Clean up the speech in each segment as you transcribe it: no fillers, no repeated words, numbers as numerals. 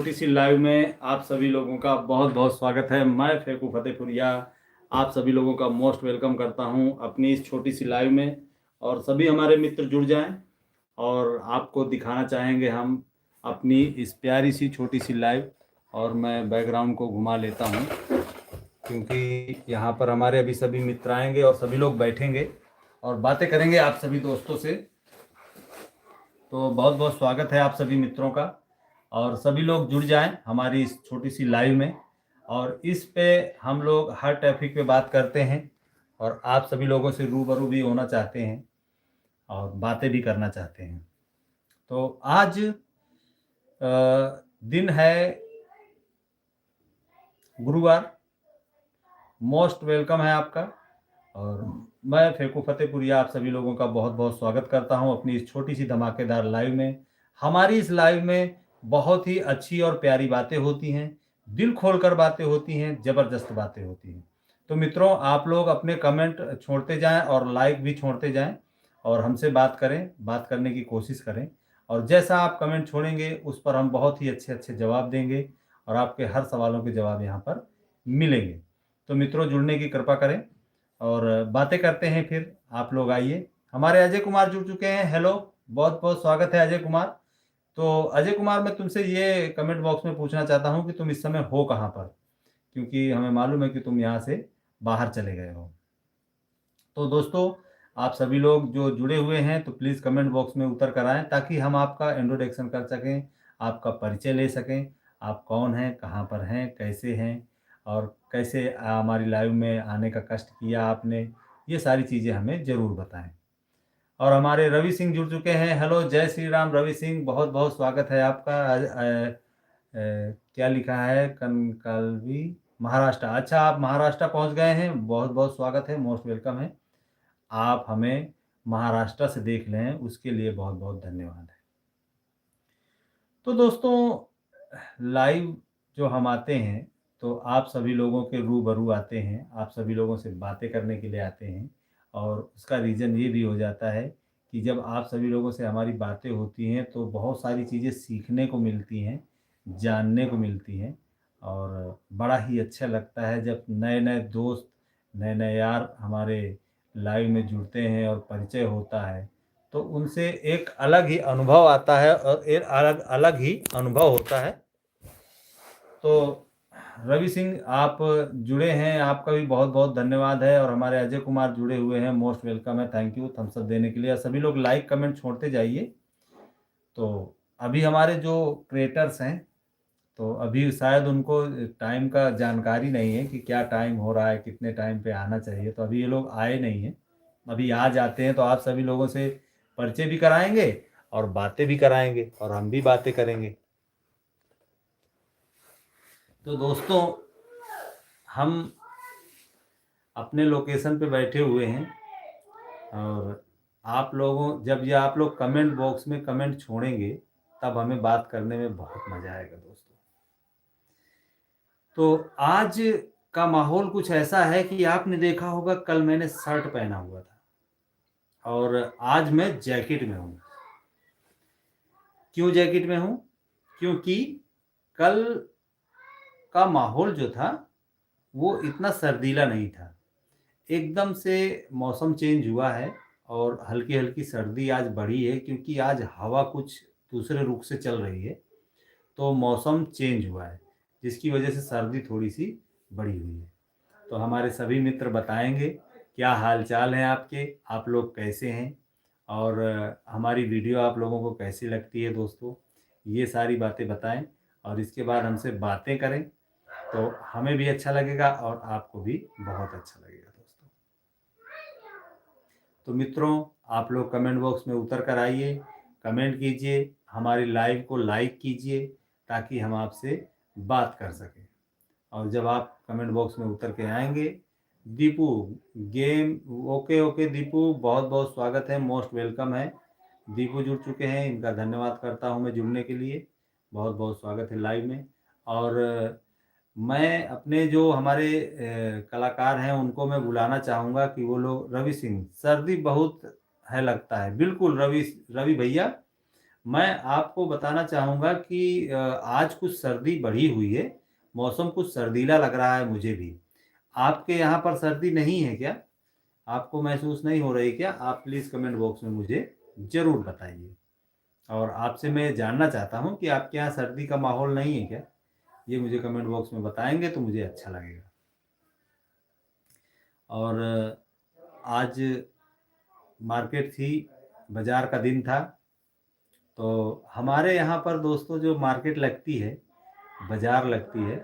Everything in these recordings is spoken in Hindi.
छोटी सी लाइव में आप सभी लोगों का बहुत बहुत स्वागत है। मैं फेकू फतेहपुरिया आप सभी लोगों का मोस्ट वेलकम करता हूं अपनी इस छोटी सी लाइव में। और सभी हमारे मित्र जुड़ जाएं और आपको दिखाना चाहेंगे हम अपनी इस प्यारी सी छोटी सी लाइव। और मैं बैकग्राउंड को घुमा लेता हूं क्योंकि यहाँ पर हमारे अभी सभी मित्र आएंगे और सभी लोग बैठेंगे और बातें करेंगे आप सभी दोस्तों से। तो बहुत बहुत स्वागत है आप सभी मित्रों का और सभी लोग जुड़ जाएं हमारी इस छोटी सी लाइव में। और इस पे हम लोग हर टॉपिक पे बात करते हैं और आप सभी लोगों से रूबरू भी होना चाहते हैं और बातें भी करना चाहते हैं। तो आज दिन है गुरुवार। मोस्ट वेलकम है आपका और मैं फेकू फतेहपुरिया आप सभी लोगों का बहुत बहुत स्वागत करता हूं अपनी इस छोटी सी धमाकेदार लाइव में। हमारी इस लाइव में बहुत ही अच्छी और प्यारी बातें होती हैं, दिल खोलकर बातें होती हैं, ज़बरदस्त बातें होती हैं। तो मित्रों, आप लोग अपने कमेंट छोड़ते जाएं और लाइक भी छोड़ते जाएं और हमसे बात करें, बात करने की कोशिश करें। और जैसा आप कमेंट छोड़ेंगे उस पर हम बहुत ही अच्छे अच्छे जवाब देंगे और आपके हर सवालों के जवाब यहाँ पर मिलेंगे। तो मित्रों, जुड़ने की कृपा करें और बातें करते हैं। फिर आप लोग आइए। हमारे अजय कुमार जुड़ चुके हैं। हेलो, बहुत बहुत स्वागत है अजय कुमार। तो अजय कुमार, मैं तुमसे ये कमेंट बॉक्स में पूछना चाहता हूँ कि तुम इस समय हो कहाँ पर, क्योंकि हमें मालूम है कि तुम यहाँ से बाहर चले गए हो। तो दोस्तों, आप सभी लोग जो जुड़े हुए हैं तो प्लीज़ कमेंट बॉक्स में उतर कर आएँ ताकि हम आपका इंट्रोडक्शन कर सकें, आपका परिचय ले सकें। आप कौन हैं, कहाँ पर हैं, कैसे हैं और कैसे हमारी लाइव में आने का कष्ट किया आपने, ये सारी चीज़ें हमें ज़रूर बताएं। और हमारे रवि सिंह जुड़ चुके हैं। हेलो, जय श्री राम रवि सिंह, बहुत बहुत स्वागत है आपका। क्या लिखा है, कनकलवी महाराष्ट्र। अच्छा, आप महाराष्ट्र पहुंच गए हैं, बहुत बहुत स्वागत है, मोस्ट वेलकम है। आप हमें महाराष्ट्र से देख लें उसके लिए बहुत बहुत धन्यवाद है। तो दोस्तों, लाइव जो हम आते हैं तो आप सभी लोगों के रूबरू आते हैं, आप सभी लोगों से बातें करने के लिए आते हैं। और उसका रीज़न ये भी हो जाता है कि जब आप सभी लोगों से हमारी बातें होती हैं तो बहुत सारी चीज़ें सीखने को मिलती हैं, जानने को मिलती हैं। और बड़ा ही अच्छा लगता है जब नए नए दोस्त, नए नए यार हमारे लाइव में जुड़ते हैं और परिचय होता है तो उनसे एक अलग ही अनुभव आता है और एक अलग अलग ही अनुभव होता है। तो रवि सिंह, आप जुड़े हैं, आपका भी बहुत बहुत धन्यवाद है। और हमारे अजय कुमार जुड़े हुए हैं, मोस्ट वेलकम है, थैंक यू थम्स अप देने के लिए। सभी लोग लाइक कमेंट छोड़ते जाइए। तो अभी हमारे जो क्रिएटर्स हैं तो अभी शायद उनको टाइम का जानकारी नहीं है कि क्या टाइम हो रहा है, कितने टाइम पे आना चाहिए। तो अभी ये लोग आए नहीं हैं, अभी आ जाते हैं तो आप सभी लोगों से परिचय भी कराएंगे और बातें भी कराएंगे और हम भी बातें करेंगे। तो दोस्तों, हम अपने लोकेशन पे बैठे हुए हैं और आप लोग कमेंट बॉक्स में कमेंट छोड़ेंगे तब हमें बात करने में बहुत मज़ा आएगा दोस्तों। तो आज का माहौल कुछ ऐसा है कि आपने देखा होगा, कल मैंने शर्ट पहना हुआ था और आज मैं जैकेट में हूँ। क्यों जैकेट में हूँ? क्योंकि कल का माहौल जो था वो इतना सर्दीला नहीं था। एकदम से मौसम चेंज हुआ है और हल्की हल्की सर्दी आज बढ़ी है क्योंकि आज हवा कुछ दूसरे रुख से चल रही है। तो मौसम चेंज हुआ है जिसकी वजह से सर्दी थोड़ी सी बढ़ी हुई है। तो हमारे सभी मित्र बताएंगे क्या हाल चाल है आपके, आप लोग कैसे हैं और हमारी वीडियो आप लोगों को कैसी लगती है दोस्तों, ये सारी बातें बताएं। और इसके बाद हमसे बातें करें तो हमें भी अच्छा लगेगा और आपको भी बहुत अच्छा लगेगा दोस्तों। तो मित्रों, आप लोग कमेंट बॉक्स में उतर कर आइए, कमेंट कीजिए, हमारी लाइव को लाइक कीजिए ताकि हम आपसे बात कर सकें। और जब आप कमेंट बॉक्स में उतर के आएंगे, Deepu game, okay okay Deepu, बहुत बहुत स्वागत है, मोस्ट वेलकम है। दीपू जुड़ चुके हैं, इनका धन्यवाद करता हूं मैं जुड़ने के लिए, बहुत बहुत स्वागत है लाइव में। और मैं अपने जो हमारे कलाकार हैं उनको मैं बुलाना चाहूँगा कि वो लोग। रवि सिंह, सर्दी बहुत है लगता है। बिल्कुल रवि रवि भैया, मैं आपको बताना चाहूँगा कि आज कुछ सर्दी बढ़ी हुई है, मौसम कुछ सर्दीला लग रहा है मुझे भी। आपके यहाँ पर सर्दी नहीं है क्या? आपको महसूस नहीं हो रही क्या? आप प्लीज़ कमेंट बॉक्स में मुझे ज़रूर बताइए। और आपसे मैं जानना चाहता हूँ कि आपके यहाँ सर्दी का माहौल नहीं है क्या? ये मुझे कमेंट बॉक्स में बताएँगे तो मुझे अच्छा लगेगा। और आज मार्केट थी, बाज़ार का दिन था, तो हमारे यहाँ पर दोस्तों जो मार्केट लगती है, बाज़ार लगती है,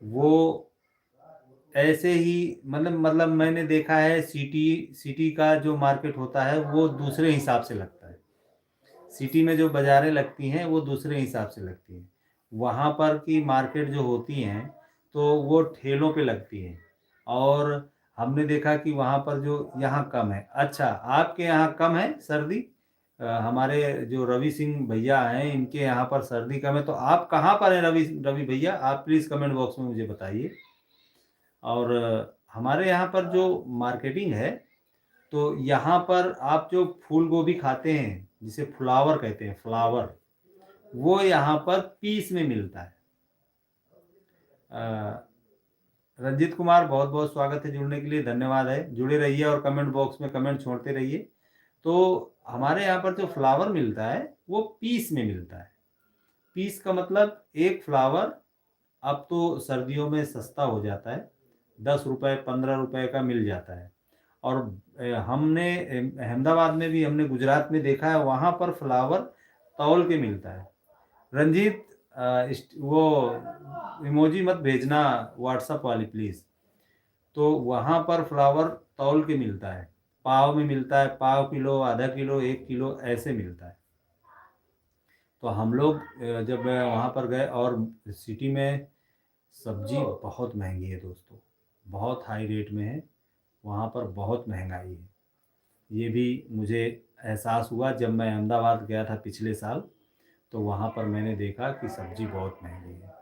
वो ऐसे ही मतलब मैंने देखा है सिटी सिटी का जो मार्केट होता है वो दूसरे हिसाब से लगता है। सिटी में जो बाज़ारें लगती हैं वो दूसरे हिसाब से लगती हैं। वहाँ पर की मार्केट जो होती हैं तो वो ठेलों पे लगती हैं और हमने देखा कि वहाँ पर जो यहाँ कम है। अच्छा, आपके यहाँ कम है सर्दी? हमारे जो रवि सिंह भैया हैं इनके यहाँ पर सर्दी कम है, तो आप कहाँ पर हैं रवि रवि भैया? आप प्लीज़ कमेंट बॉक्स में मुझे बताइए। और हमारे यहाँ पर जो मार्केटिंग है, तो यहाँ पर आप जो फूल गोभी खाते हैं, जिसे फ्लावर कहते हैं, फ्लावर, वो यहाँ पर पीस में मिलता है। अ, रंजीत कुमार बहुत-बहुत स्वागत है जुड़ने के लिए, धन्यवाद है। जुड़े रहिए और कमेंट बॉक्स में कमेंट छोड़ते रहिए। तो हमारे यहाँ पर जो फ्लावर मिलता है, वो पीस में मिलता है। पीस का मतलब एक फ्लावर अब तो सर्दियों में सस्ता हो जाता है, ₹10 ₹15 का मिल जाता है। और हमने अहमदाबाद में भी हमने गुजरात में देखा है, वहाँ पर फ्लावर तौल के मिलता है। रंजीत वो इमोजी मत भेजना व्हाट्सएप वाली प्लीज़। तो वहाँ पर फ्लावर तौल के मिलता है, पाव में मिलता है, पाव किलो, आधा किलो, 1 किलो ऐसे मिलता है। तो हम लोग जब वहाँ पर गए और सिटी में सब्ज़ी बहुत महँगी है दोस्तों, बहुत हाई रेट में है, वहाँ पर बहुत महँगाई है। ये भी मुझे एहसास हुआ जब मैं अहमदाबाद गया था पिछले साल, तो वहाँ पर मैंने देखा कि सब्ज़ी बहुत महँगी है।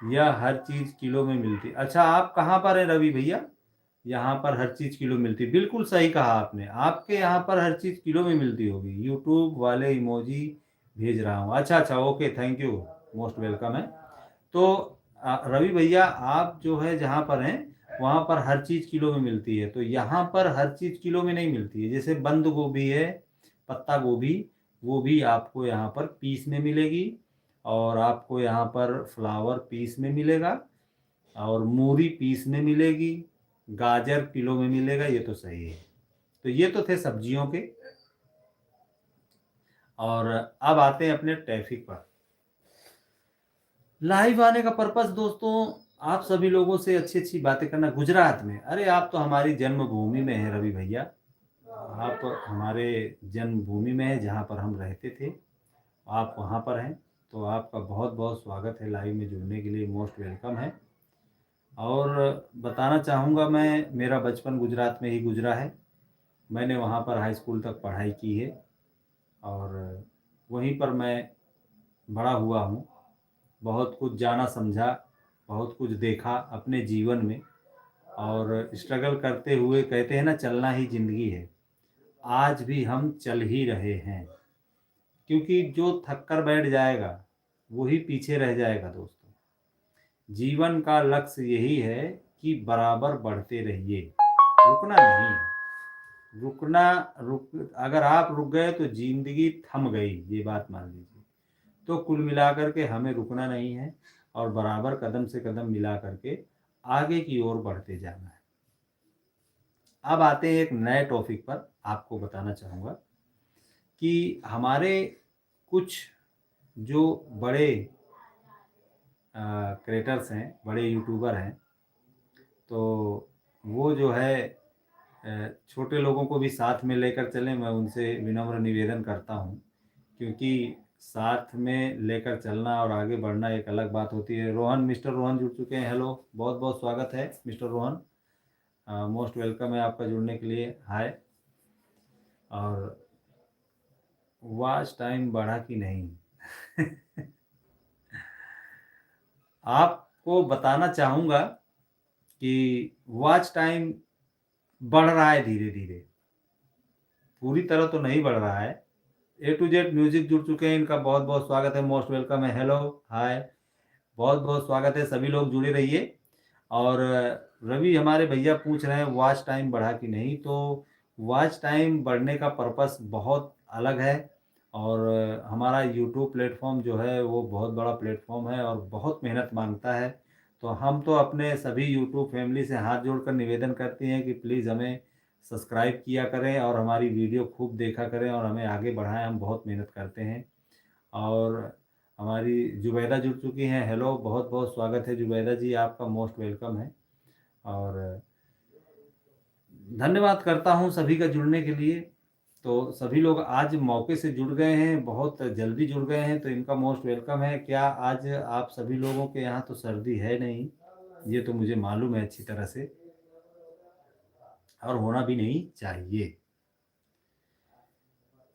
यह हर चीज़ किलो में मिलती है। अच्छा, आप कहाँ पर हैं रवि भैया? यहाँ पर हर चीज़ किलो मिलती है। बिल्कुल सही कहा आपने, आपके यहाँ पर हर चीज़ किलो में मिलती होगी। यूट्यूब वाले इमोजी भेज रहा हूँ। अच्छा, अच्छा, okay, thank you, most welcome है। तो रवि भैया आप जो है जहाँ पर हैं, वहाँ पर हर चीज़ किलो में मिलती है, तो यहाँ पर हर चीज़ किलो में नहीं मिलती है। जैसे बंद गोभी है, पत्ता गोभी, वो भी आपको यहाँ पर पीस में मिलेगी और आपको यहाँ पर फ्लावर पीस में मिलेगा और मूली पीस में मिलेगी, गाजर किलो में मिलेगा, ये तो सही है। तो ये तो थे सब्जियों के। और अब आते हैं अपने टॉपिक पर। लाइव आने का पर्पस दोस्तों, आप सभी लोगों से अच्छी-अच्छी बातें करना गुजरात में। अरे आप तो हमारी जन्मभूमि में हैं रवि भैया। आप हमारे जन्मभूमि में हैं जहाँ पर हम रहते थे। आप वहाँ पर हैं, तो आपका बहुत-बहुत स्वागत है लाइव में जुड़ने के लिए, मोस्ट वेलकम है। और बताना चाहूँगा मैं, मेरा बचपन गुजरात में ही गुज़रा है। मैंने वहाँ पर हाई स्कूल तक पढ़ाई की है और वहीं पर मैं बड़ा हुआ हूँ। बहुत कुछ जाना समझा, बहुत कुछ देखा अपने जीवन में और स्ट्रगल करते हुए कहते हैं ना चलना ही ज़िंदगी है। आज भी हम चल ही रहे हैं, क्योंकि जो थक कर बैठ जाएगा, वही पीछे रह जाएगा दोस्तों। जीवन का लक्ष्य यही है कि बराबर बढ़ते रहिए, रुकना नहीं है। अगर आप रुक गए तो ज़िंदगी थम गई, ये बात मान लीजिए। तो कुल मिलाकर के हमें रुकना नहीं है और बराबर कदम से कदम मिला करके आगे की ओर बढ़ते जाना है। अब आते हैं एक नए टॉपिक पर, आपको बताना चाहूँगा कि हमारे कुछ जो बड़े क्रिएटर्स हैं, बड़े यूट्यूबर हैं, तो वो जो है छोटे लोगों को भी साथ में लेकर चलें, मैं उनसे विनम्र निवेदन करता हूँ। क्योंकि साथ में लेकर चलना और आगे बढ़ना एक अलग बात होती है। रोहन, मिस्टर रोहन जुड़ चुके हैं, हेलो, बहुत-बहुत स्वागत है मिस्टर रोहन। मोस्ट वेलकम है आपका जुड़ने के लिए, हाय। और वॉच टाइम बढ़ा कि नहीं? आपको बताना चाहूँगा कि वॉच टाइम बढ़ रहा है धीरे-धीरे। पूरी तरह तो नहीं बढ़ रहा है, ए टू जेड म्यूजिक जुड़ चुके हैं, इनका बहुत बहुत स्वागत है, मोस्ट वेलकम है। हेलो, हाय, बहुत बहुत स्वागत है, सभी लोग जुड़े रहिए। और रवि हमारे भैया पूछ रहे हैं वॉच टाइम बढ़ा कि नहीं, तो वॉच टाइम बढ़ने का पर्पस बहुत अलग है। और हमारा यूट्यूब प्लेटफॉर्म जो है वो बहुत बड़ा प्लेटफॉर्म है और बहुत मेहनत मांगता है। तो हम तो अपने सभी यूट्यूब फैमिली से हाथ जोड़कर निवेदन करते हैं कि प्लीज़ हमें सब्सक्राइब किया करें और हमारी वीडियो खूब देखा करें और हमें आगे बढ़ाएं, हम बहुत मेहनत करते हैं। और हमारी जुबैदा जुड़ चुकी हैं। हेलो, बहुत बहुत स्वागत है जुबैदा जी, आपका मोस्ट वेलकम है। और धन्यवाद करता हूँ सभी का जुड़ने के लिए। तो सभी लोग आज मौके से जुड़ गए हैं, बहुत जल्दी जुड़ गए हैं, तो इनका मोस्ट वेलकम है। क्या आज आप सभी लोगों के यहाँ तो सर्दी है नहीं, ये तो मुझे मालूम है अच्छी तरह से, और होना भी नहीं चाहिए।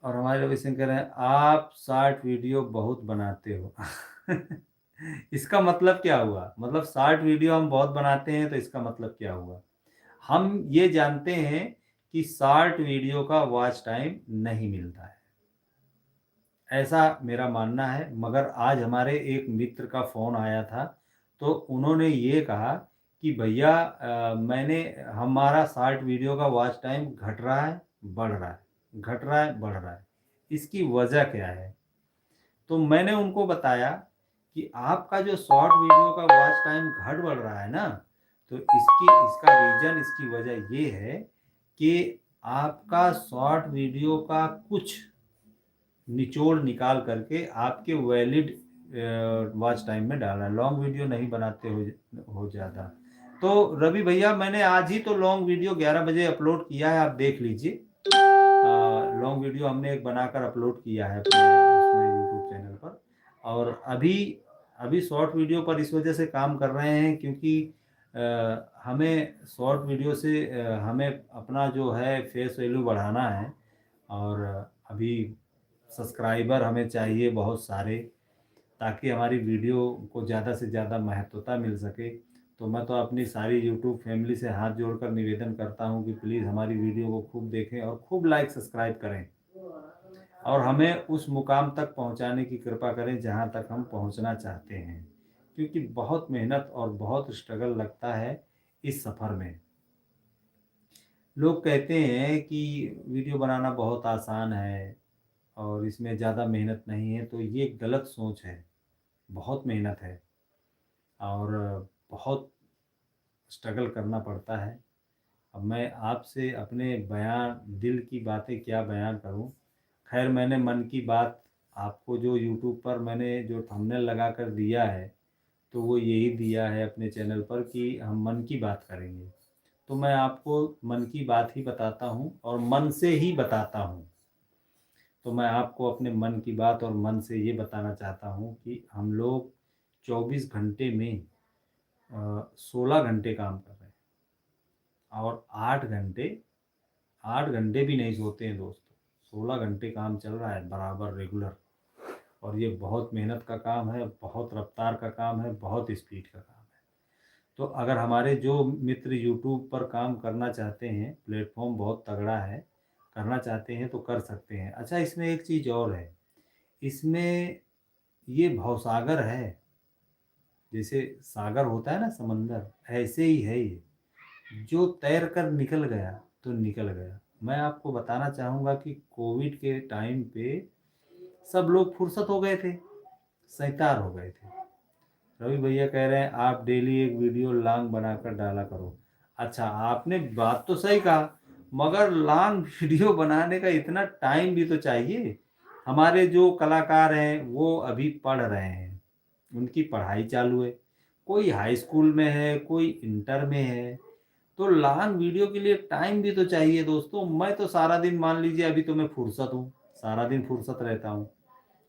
और हमारे रविशंकर हैं, आप शॉर्ट वीडियो बहुत बनाते हो। इसका मतलब क्या हुआ? मतलब शॉर्ट वीडियो हम बहुत बनाते हैं तो इसका मतलब क्या हुआ? हम ये जानते हैं कि शॉर्ट वीडियो का वॉच टाइम नहीं मिलता है, ऐसा मेरा मानना है। मगर आज हमारे एक मित्र का फ़ोन आया था, तो उन्होंने ये कहा कि भैया मैंने हमारा शॉर्ट वीडियो का वॉच टाइम घट रहा है, बढ़ रहा है, घट रहा है, बढ़ रहा है। इसकी वजह क्या है? तो मैंने उनको बताया कि आपका जो शॉर्ट वीडियो का वॉच टाइम घट बढ़ रहा है ना, तो इसका रीज़न, इसकी वजह ये है कि आपका शॉर्ट वीडियो का कुछ निचोड़ निकाल करके आपके वैलिड वॉच टाइम में डालना है, लॉन्ग वीडियो नहीं बनाते हो ज़्यादा। तो रवि भैया मैंने आज ही तो लॉन्ग वीडियो 11 बजे अपलोड किया है, आप देख लीजिए। लॉन्ग वीडियो हमने एक बनाकर अपलोड किया है अपने उसमें यूट्यूब चैनल पर। और अभी अभी शॉर्ट वीडियो पर इस वजह से काम कर रहे हैं क्योंकि हमें शॉर्ट वीडियो से हमें अपना जो है फेस वैल्यू बढ़ाना है। और अभी सब्सक्राइबर हमें चाहिए बहुत सारे, ताकि हमारी वीडियो को ज़्यादा से ज़्यादा महत्वता मिल सके। तो मैं तो अपनी सारी यूट्यूब फैमिली से हाथ जोड़कर निवेदन करता हूँ कि प्लीज़ हमारी वीडियो को खूब देखें और खूब लाइक सब्सक्राइब करें और हमें उस मुकाम तक पहुँचाने की कृपा करें जहाँ तक हम पहुँचना चाहते हैं, क्योंकि बहुत मेहनत और बहुत स्ट्रगल लगता है इस सफ़र में। लोग कहते हैं कि वीडियो बनाना बहुत आसान है और इसमें ज़्यादा मेहनत नहीं है, तो ये गलत सोच है। बहुत मेहनत है और बहुत स्ट्रगल करना पड़ता है। अब मैं आपसे अपने बयान, दिल की बातें क्या बयान करूं। खैर, मैंने मन की बात आपको जो यूट्यूब पर मैंने जो थंबनेल लगा कर दिया है, तो वो यही दिया है अपने चैनल पर कि हम मन की बात करेंगे। तो मैं आपको मन की बात ही बताता हूँ और मन से ही बताता हूँ। तो मैं आपको अपने मन की बात और मन से ये बताना चाहता हूँ कि हम लोग 24 घंटे में 16 घंटे काम कर रहे हैं और 8 घंटे भी नहीं सोते हैं दोस्तों। 16 घंटे काम चल रहा है बराबर रेगुलर। और ये बहुत मेहनत का काम है, बहुत रफ्तार का काम है, बहुत स्पीड का काम है। तो अगर हमारे जो मित्र यूट्यूब पर काम करना चाहते हैं, प्लेटफॉर्म बहुत तगड़ा है, करना चाहते हैं तो कर सकते हैं। अच्छा, इसमें एक चीज़ और है, इसमें ये भवसागर है। जैसे सागर होता है ना, समंदर, ऐसे ही है ये। जो तैर कर निकल गया तो निकल गया। मैं आपको बताना चाहूँगा कि कोविड के टाइम पे सब लोग फुर्सत हो गए थे, सैतार हो गए थे। रवि भैया कह रहे हैं आप डेली एक वीडियो लॉन्ग बनाकर डाला करो। अच्छा, आपने बात तो सही कहा, मगर लॉन्ग वीडियो बनाने का इतना टाइम भी तो चाहिए। हमारे जो कलाकार हैं वो अभी पढ़ रहे हैं, उनकी पढ़ाई चालू है, कोई हाई स्कूल में है, कोई इंटर में है। तो लॉन्ग वीडियो के लिए टाइम भी तो चाहिए दोस्तों। मैं तो सारा दिन, मान लीजिए अभी तो मैं फुर्सत हूँ, सारा दिन फुर्सत रहता हूँ,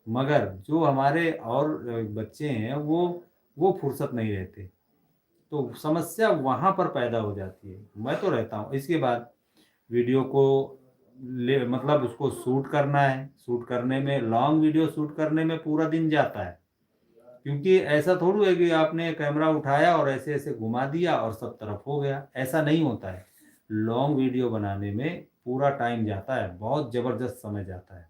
मगर जो हमारे और बच्चे हैं वो फुर्सत नहीं रहते। तो समस्या वहाँ पर पैदा हो जाती है। मैं तो रहता हूँ, इसके बाद वीडियो को ले, मतलब उसको शूट करना है। शूट करने में, लॉन्ग वीडियो शूट करने में पूरा दिन जाता है, क्योंकि ऐसा थोड़ी है कि आपने कैमरा उठाया और ऐसे ऐसे घुमा दिया और सब तरफ हो गया, ऐसा नहीं होता है। लॉन्ग वीडियो बनाने में पूरा टाइम जाता है, बहुत ज़बरदस्त समय जाता है।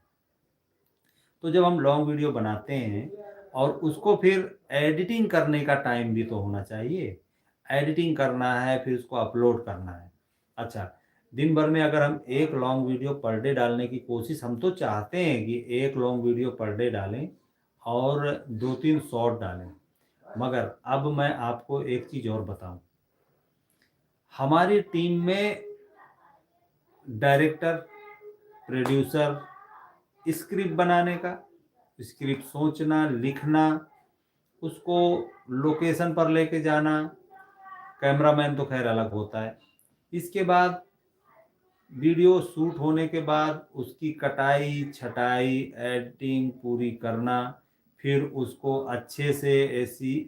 तो जब हम लॉन्ग वीडियो बनाते हैं और उसको फिर एडिटिंग करने का टाइम भी तो होना चाहिए। एडिटिंग करना है, फिर उसको अपलोड करना है। अच्छा, दिन भर में अगर हम एक लॉन्ग वीडियो पर डे डालने की कोशिश, हम तो चाहते हैं कि एक लॉन्ग वीडियो पर डे डालें और 2-3 शॉर्ट डालें। मगर अब मैं आपको एक चीज़ और बताऊँ, हमारी टीम में डायरेक्टर, प्रोड्यूसर, स्क्रिप्ट बनाने का, स्क्रिप्ट सोचना, लिखना, उसको लोकेशन पर लेके जाना, कैमरामैन तो खैर अलग होता है। इसके बाद वीडियो शूट होने के बाद उसकी कटाई, छँटाई, एडिटिंग पूरी करना, फिर उसको अच्छे से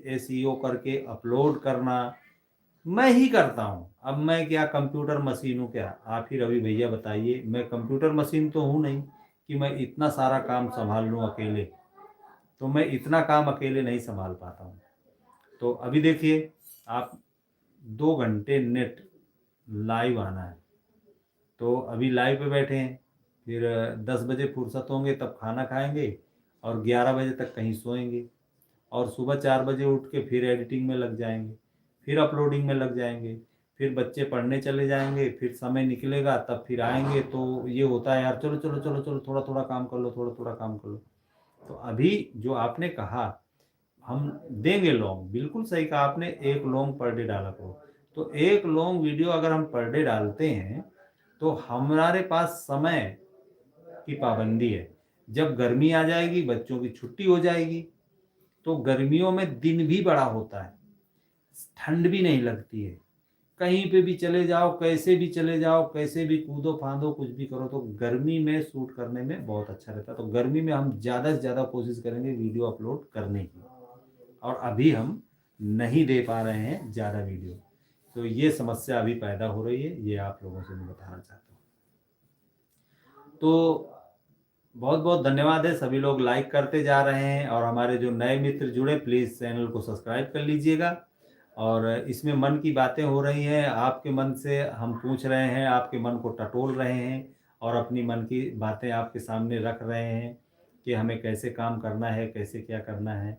एसईओ करके अपलोड करना, मैं ही करता हूँ। अब मैं क्या कंप्यूटर मशीन हूँ क्या? आप ही रवि भैया बताइए, मैं कंप्यूटर मशीन तो हूँ नहीं कि मैं इतना सारा काम सँभाल लूँ अकेले। तो मैं इतना काम अकेले नहीं सँभाल पाता हूँ। तो अभी देखिए, आप 2 घंटे नेट लाइव आना है, तो अभी लाइव पे बैठे हैं, फिर 10 बजे फुर्सत होंगे तब खाना खाएँगे और 11 बजे तक कहीं सोएँगे और सुबह 4 बजे उठ के फिर एडिटिंग में लग जाएँगे, फिर अपलोडिंग में लग जाएँगे, फिर बच्चे पढ़ने चले जाएँगे, फिर समय निकलेगा तब फिर आएँगे, तो ये होता है यार, चलो, चलो, चलो, चलो, थोड़ा-थोड़ा काम कर लो, थोड़ा-थोड़ा काम कर लो। तो अभी जो आपने कहा, हम देंगे लॉन्ग, बिल्कुल सही कहा आपने, एक लॉन्ग पर डे डाला करो। तो एक लॉन्ग वीडियो अगर हम पर डे डालते हैं, तो हमारे पास समय की पाबंदी है। जब गर्मी आ जाएगी, बच्चों की छुट्टी हो जाएगी, तो गर्मियों में दिन भी बड़ा होता है, ठंड भी नहीं लगती है। कहीं पे भी चले जाओ, कैसे भी चले जाओ, कैसे भी कूदो-फांदो, कुछ भी करो, तो गर्मी में शूट करने में बहुत अच्छा रहता है। तो गर्मी में हम ज़्यादा से ज़्यादा कोशिश करेंगे वीडियो अपलोड करने की, और अभी हम नहीं दे पा रहे हैं ज़्यादा वीडियो। तो ये समस्या अभी पैदा हो रही है, ये आप लोगों से मैं बताना चाहता हूँ। तो बहुत-बहुत धन्यवाद है, सभी लोग लाइक करते जा रहे हैं और हमारे जो नए मित्र जुड़े, प्लीज़ चैनल को सब्सक्राइब कर लीजिएगा। और इसमें मन की बातें हो रही हैं, आपके मन से हम पूछ रहे हैं, आपके मन को टटोल रहे हैं और अपनी मन की बातें आपके सामने रख रहे हैं कि हमें कैसे काम करना है, कैसे क्या करना है।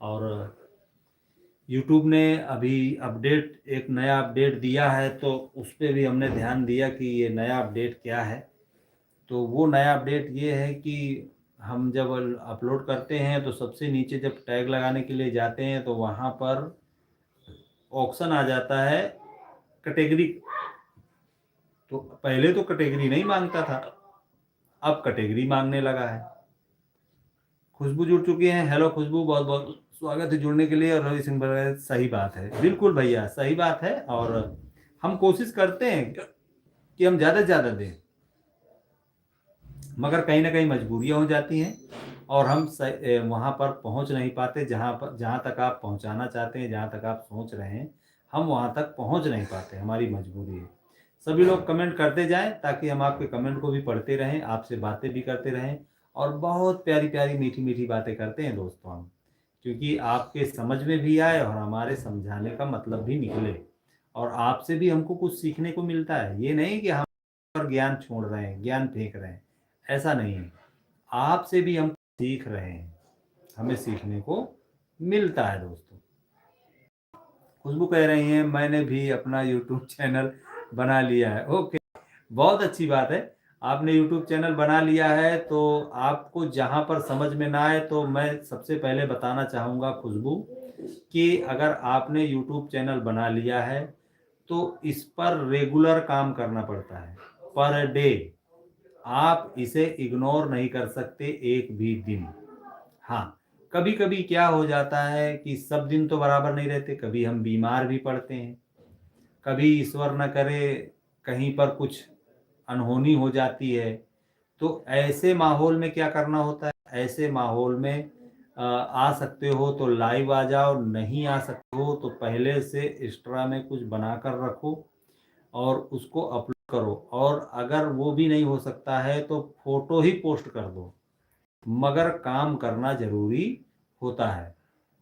और यूट्यूब ने अभी एक नया अपडेट दिया है, तो उस पे भी हमने ध्यान दिया कि ये नया अपडेट क्या है। तो वो नया अपडेट ये है कि हम जब अपलोड करते हैं तो सबसे नीचे जब टैग लगाने के लिए जाते हैं तो वहाँ पर ऑप्शन आ जाता है कैटेगरी। तो पहले तो कैटेगरी नहीं मांगता था, अब कैटेगरी मांगने लगा है। खुशबू जुड़ चुकी हैं, हेलो खुशबू, बहुत बहुत स्वागत है जुड़ने के लिए। और रवि सिंह बोल, सही बात है, बिल्कुल भैया सही बात है। और हम कोशिश करते हैं कि हम ज़्यादा से ज़्यादा दें, मगर कहीं ना कहीं मजबूरियां हो जाती हैं और हम वहाँ पर पहुँच नहीं पाते, जहाँ तक आप पहुँचाना चाहते हैं, जहाँ तक आप सोच रहे हैं, हम वहाँ तक पहुँच नहीं पाते, हमारी मजबूरी है। सभी लोग कमेंट करते जाएं ताकि हम आपके कमेंट को भी पढ़ते रहें, आपसे बातें भी करते रहें और बहुत प्यारी प्यारी मीठी मीठी बातें करते हैं दोस्तों हम, क्योंकि आपके समझ में भी आए और हमारे समझाने का मतलब भी निकले और आपसे भी हमको कुछ सीखने को मिलता है। ये नहीं कि हम पर ज्ञान छोड़ रहे हैं, ज्ञान फेंक रहे हैं, ऐसा नहीं है। आपसे भी हम सीख रहे हैं, हमें सीखने को मिलता है दोस्तों। खुशबू कह रही हैं मैंने भी अपना यूट्यूब चैनल बना लिया है। ओके, बहुत अच्छी बात है। आपने यूट्यूब चैनल बना लिया है, तो आपको जहाँ पर समझ में ना आए, तो मैं सबसे पहले बताना चाहूँगा खुशबू कि अगर आपने यूट्यूब चैनल बना लिया है तो इस पर रेगुलर काम करना पड़ता है, पर डे। आप इसे इग्नोर नहीं कर सकते एक भी दिन। हाँ, कभी-कभी क्या हो जाता है कि सब दिन तो बराबर नहीं रहते, कभी हम बीमार भी पड़ते हैं, कभी ईश्वर न करे कहीं पर कुछ अनहोनी हो जाती है। तो ऐसे माहौल में क्या करना होता है, ऐसे माहौल में आ सकते हो तो लाइव आ जाओ, नहीं आ सकते हो तो पहले से एक्स्ट्रा में कुछ बनाकर रखो और उसको अपलोड करो। और अगर वो भी नहीं हो सकता है तो फ़ोटो ही पोस्ट कर दो, मगर काम करना ज़रूरी होता है।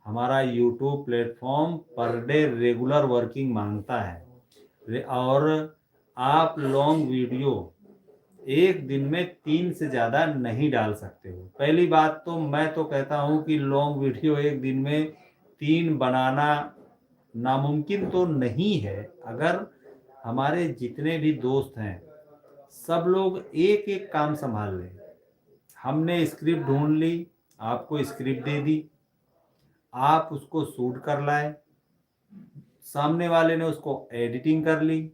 हमारा YouTube platform per day regular working माँगता है। और आप लॉन्ग वीडियो एक दिन में 3 से ज़्यादा नहीं डाल सकते हो। पहली बात तो मैं तो कहता हूँ कि लॉन्ग वीडियो एक दिन में 3 बनाना नामुमकिन तो नहीं है। अगर हमारे जितने भी दोस्त हैं, सब लोग एक-एक काम सँभाल लें। हमने स्क्रिप्ट ढूँढ ली, आपको स्क्रिप्ट दे दी, आप उसको शूट कर लाए, सामने वाले ने उसको एडिटिंग कर ली,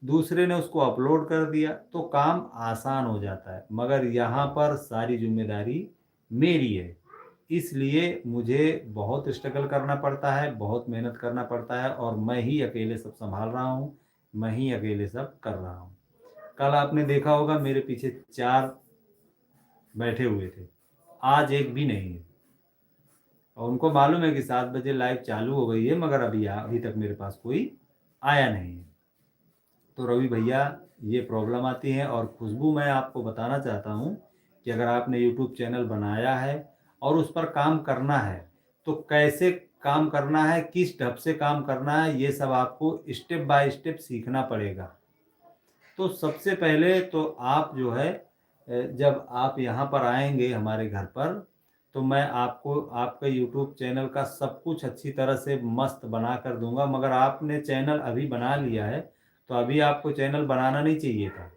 दूसरे ने उसको अपलोड कर दिया, तो काम आसान हो जाता है। मगर यहाँ पर सारी ज़िम्मेदारी मेरी है। इसलिए मुझे बहुत स्ट्रगल करना पड़ता है, बहुत मेहनत करना पड़ता है और मैं ही अकेले सब सँभाल रहा हूँ, मैं ही अकेले सब कर रहा हूँ। कल आपने देखा होगा मेरे पीछे 4 बैठे हुए थे, आज एक भी नहीं है और उनको मालूम है कि 7 बजे लाइव चालू हो गई है, मगर अभी तक मेरे पास कोई आया नहीं है। तो रवि भैया, ये प्रॉब्लम आती है। और खुशबू, मैं आपको बताना चाहता हूँ कि अगर आपने यूट्यूब चैनल बनाया है और उस पर काम करना है, तो कैसे काम करना है, किस ढंग से काम करना है, ये सब आपको स्टेप बाय स्टेप सीखना पड़ेगा। तो सबसे पहले तो आप जो है जब आप यहाँ पर आएँगे हमारे घर पर, तो मैं आपको आपका यूट्यूब चैनल का सब कुछ अच्छी तरह से मस्त बना कर दूँगा। मगर आपने चैनल अभी बना लिया है, तो अभी आपको चैनल बनाना नहीं चाहिए था।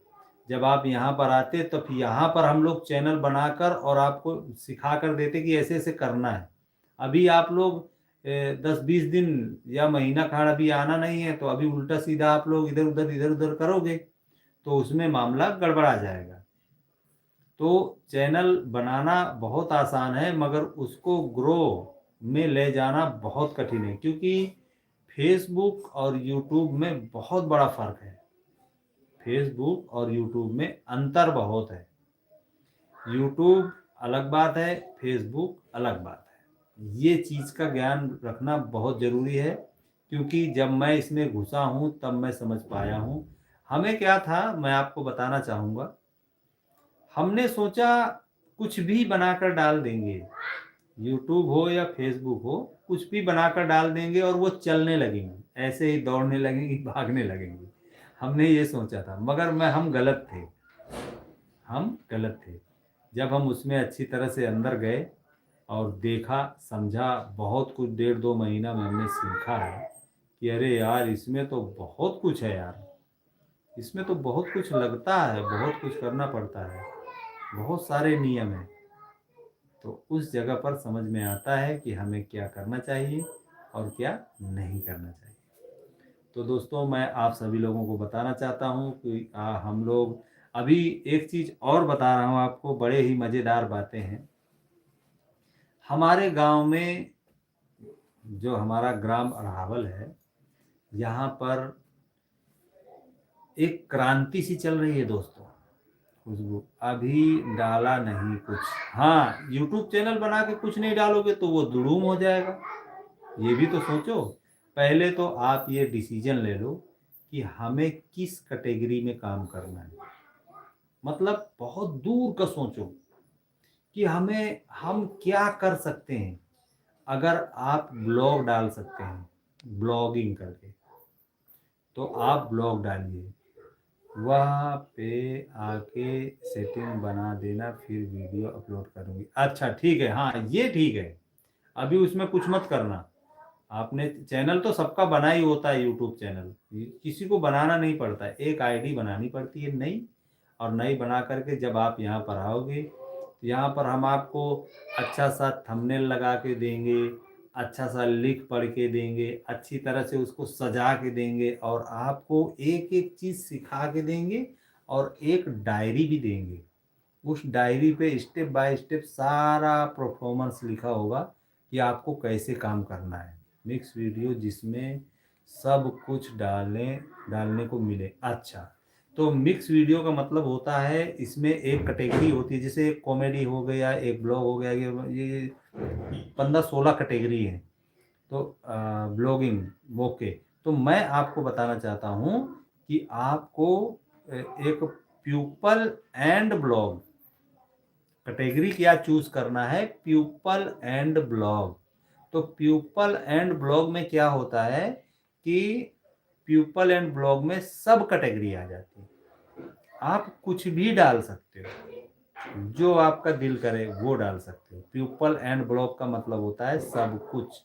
जब आप यहाँ पर आते, तो फिर यहाँ पर हम लोग चैनल बनाकर और आपको सिखा कर देते कि ऐसे-ऐसे करना है। अभी आप लोग 10-20 दिन या महीना खाड़ अभी आना नहीं है, तो अभी उल्टा-सीधा आप लोग इधर-उधर करोगे, तो उसमें मामला गड़बड़ा जाएगा। तो चैनल बनाना बहुत आसान है, मगर उसको ग्रो में ले जाना बहुत कठिन है, क्योंकि फेसबुक और यूट्यूब में बहुत बड़ा फ़र्क है। फेसबुक और यूट्यूब में अंतर बहुत है। यूट्यूब अलग बात है, फेसबुक अलग बात है। ये चीज़ का ज्ञान रखना बहुत ज़रूरी है, क्योंकि जब मैं इसमें घुसा हूँ तब मैं समझ पाया हूँ। हमें क्या था, मैं आपको बताना चाहूँगा। हमने सोचा कुछ भी बनाकर डाल देंगे, यूट्यूब हो या फेसबुक हो, कुछ भी बनाकर डाल देंगे और वो चलने लगेंगी, ऐसे ही दौड़ने लगेंगी, भागने लगेंगी। हमने ये सोचा था, मगर हम गलत थे। हम गलत थे। जब हम उसमें अच्छी तरह से अंदर गए और देखा, समझा, बहुत कुछ 1.5-2 महीना में हमने सीखा है कि अरे यार! इसमें तो बहुत कुछ है यार। इसमें तो बहुत कुछ लगता है, बहुत कुछ करना पड़ता है, बहुत सारे नियम हैं। तो उस जगह पर समझ में आता है कि हमें क्या करना चाहिए और क्या नहीं करना चाहिए। तो दोस्तों, मैं आप सभी लोगों को बताना चाहता हूँ कि हम लोग अभी एक चीज़ और बता रहा हूँ आपको, बड़े ही मज़ेदार बातें हैं। हमारे गाँव में, जो हमारा ग्राम अरावल है, यहाँ पर एक क्रांति सी चल रही है दोस्तों। खुशबू, अभी डाला नहीं कुछ। हाँ, यूट्यूब चैनल बना के कुछ नहीं डालोगे तो वो दुड़ूम हो जाएगा। ये भी तो सोचो। पहले तो आप ये डिसीजन ले लो कि हमें किस कैटेगरी में काम करना है। मतलब बहुत दूर का सोचो कि हम क्या कर सकते हैं। अगर आप ब्लॉग डाल सकते हैं, ब्लॉगिंग करके, तो आप ब्लॉग डालिए। वहाँ पे आके सेटिंग बना देना, फिर वीडियो अपलोड करूँगी। अच्छा ठीक है, हाँ ये ठीक है। अभी उसमें कुछ मत करना। आपने चैनल तो सबका बना ही होता है, यूट्यूब चैनल किसी को बनाना नहीं पड़ता है, एक आईडी बनानी पड़ती है नई। और नई बना करके जब आप यहाँ पर आओगे, तो यहाँ पर हम आपको अच्छा सा थंबनेल लगा के देंगे, अच्छा सा लिख पढ़ के देंगे, अच्छी तरह से उसको सजा के देंगे और आपको एक एक चीज़ सिखा के देंगे और एक डायरी भी देंगे। उस डायरी पे स्टेप बाय स्टेप सारा परफॉर्मेंस लिखा होगा कि आपको कैसे काम करना है। मिक्स वीडियो जिसमें सब कुछ डालने को मिले। अच्छा, तो मिक्स वीडियो का मतलब होता है, इसमें एक कैटेगरी होती है, जैसे एक कॉमेडी हो गया, एक ब्लॉग हो गया, ये 15-16 कैटेगरी है। तो ब्लॉगिंग, ओके। तो मैं आपको बताना चाहता हूँ कि आपको एक प्यूपल एंड ब्लॉग कैटेगरी क्या चूज करना है, प्यूपल एंड ब्लॉग। तो प्यूपल एंड ब्लॉग में क्या होता है कि प्यूपल एंड ब्लॉग में सब कैटेगरी आ जाती है। आप कुछ भी डाल सकते हो, जो आपका दिल करे वो डाल सकते हो। प्यूपल एंड ब्लॉग का मतलब होता है सब कुछ,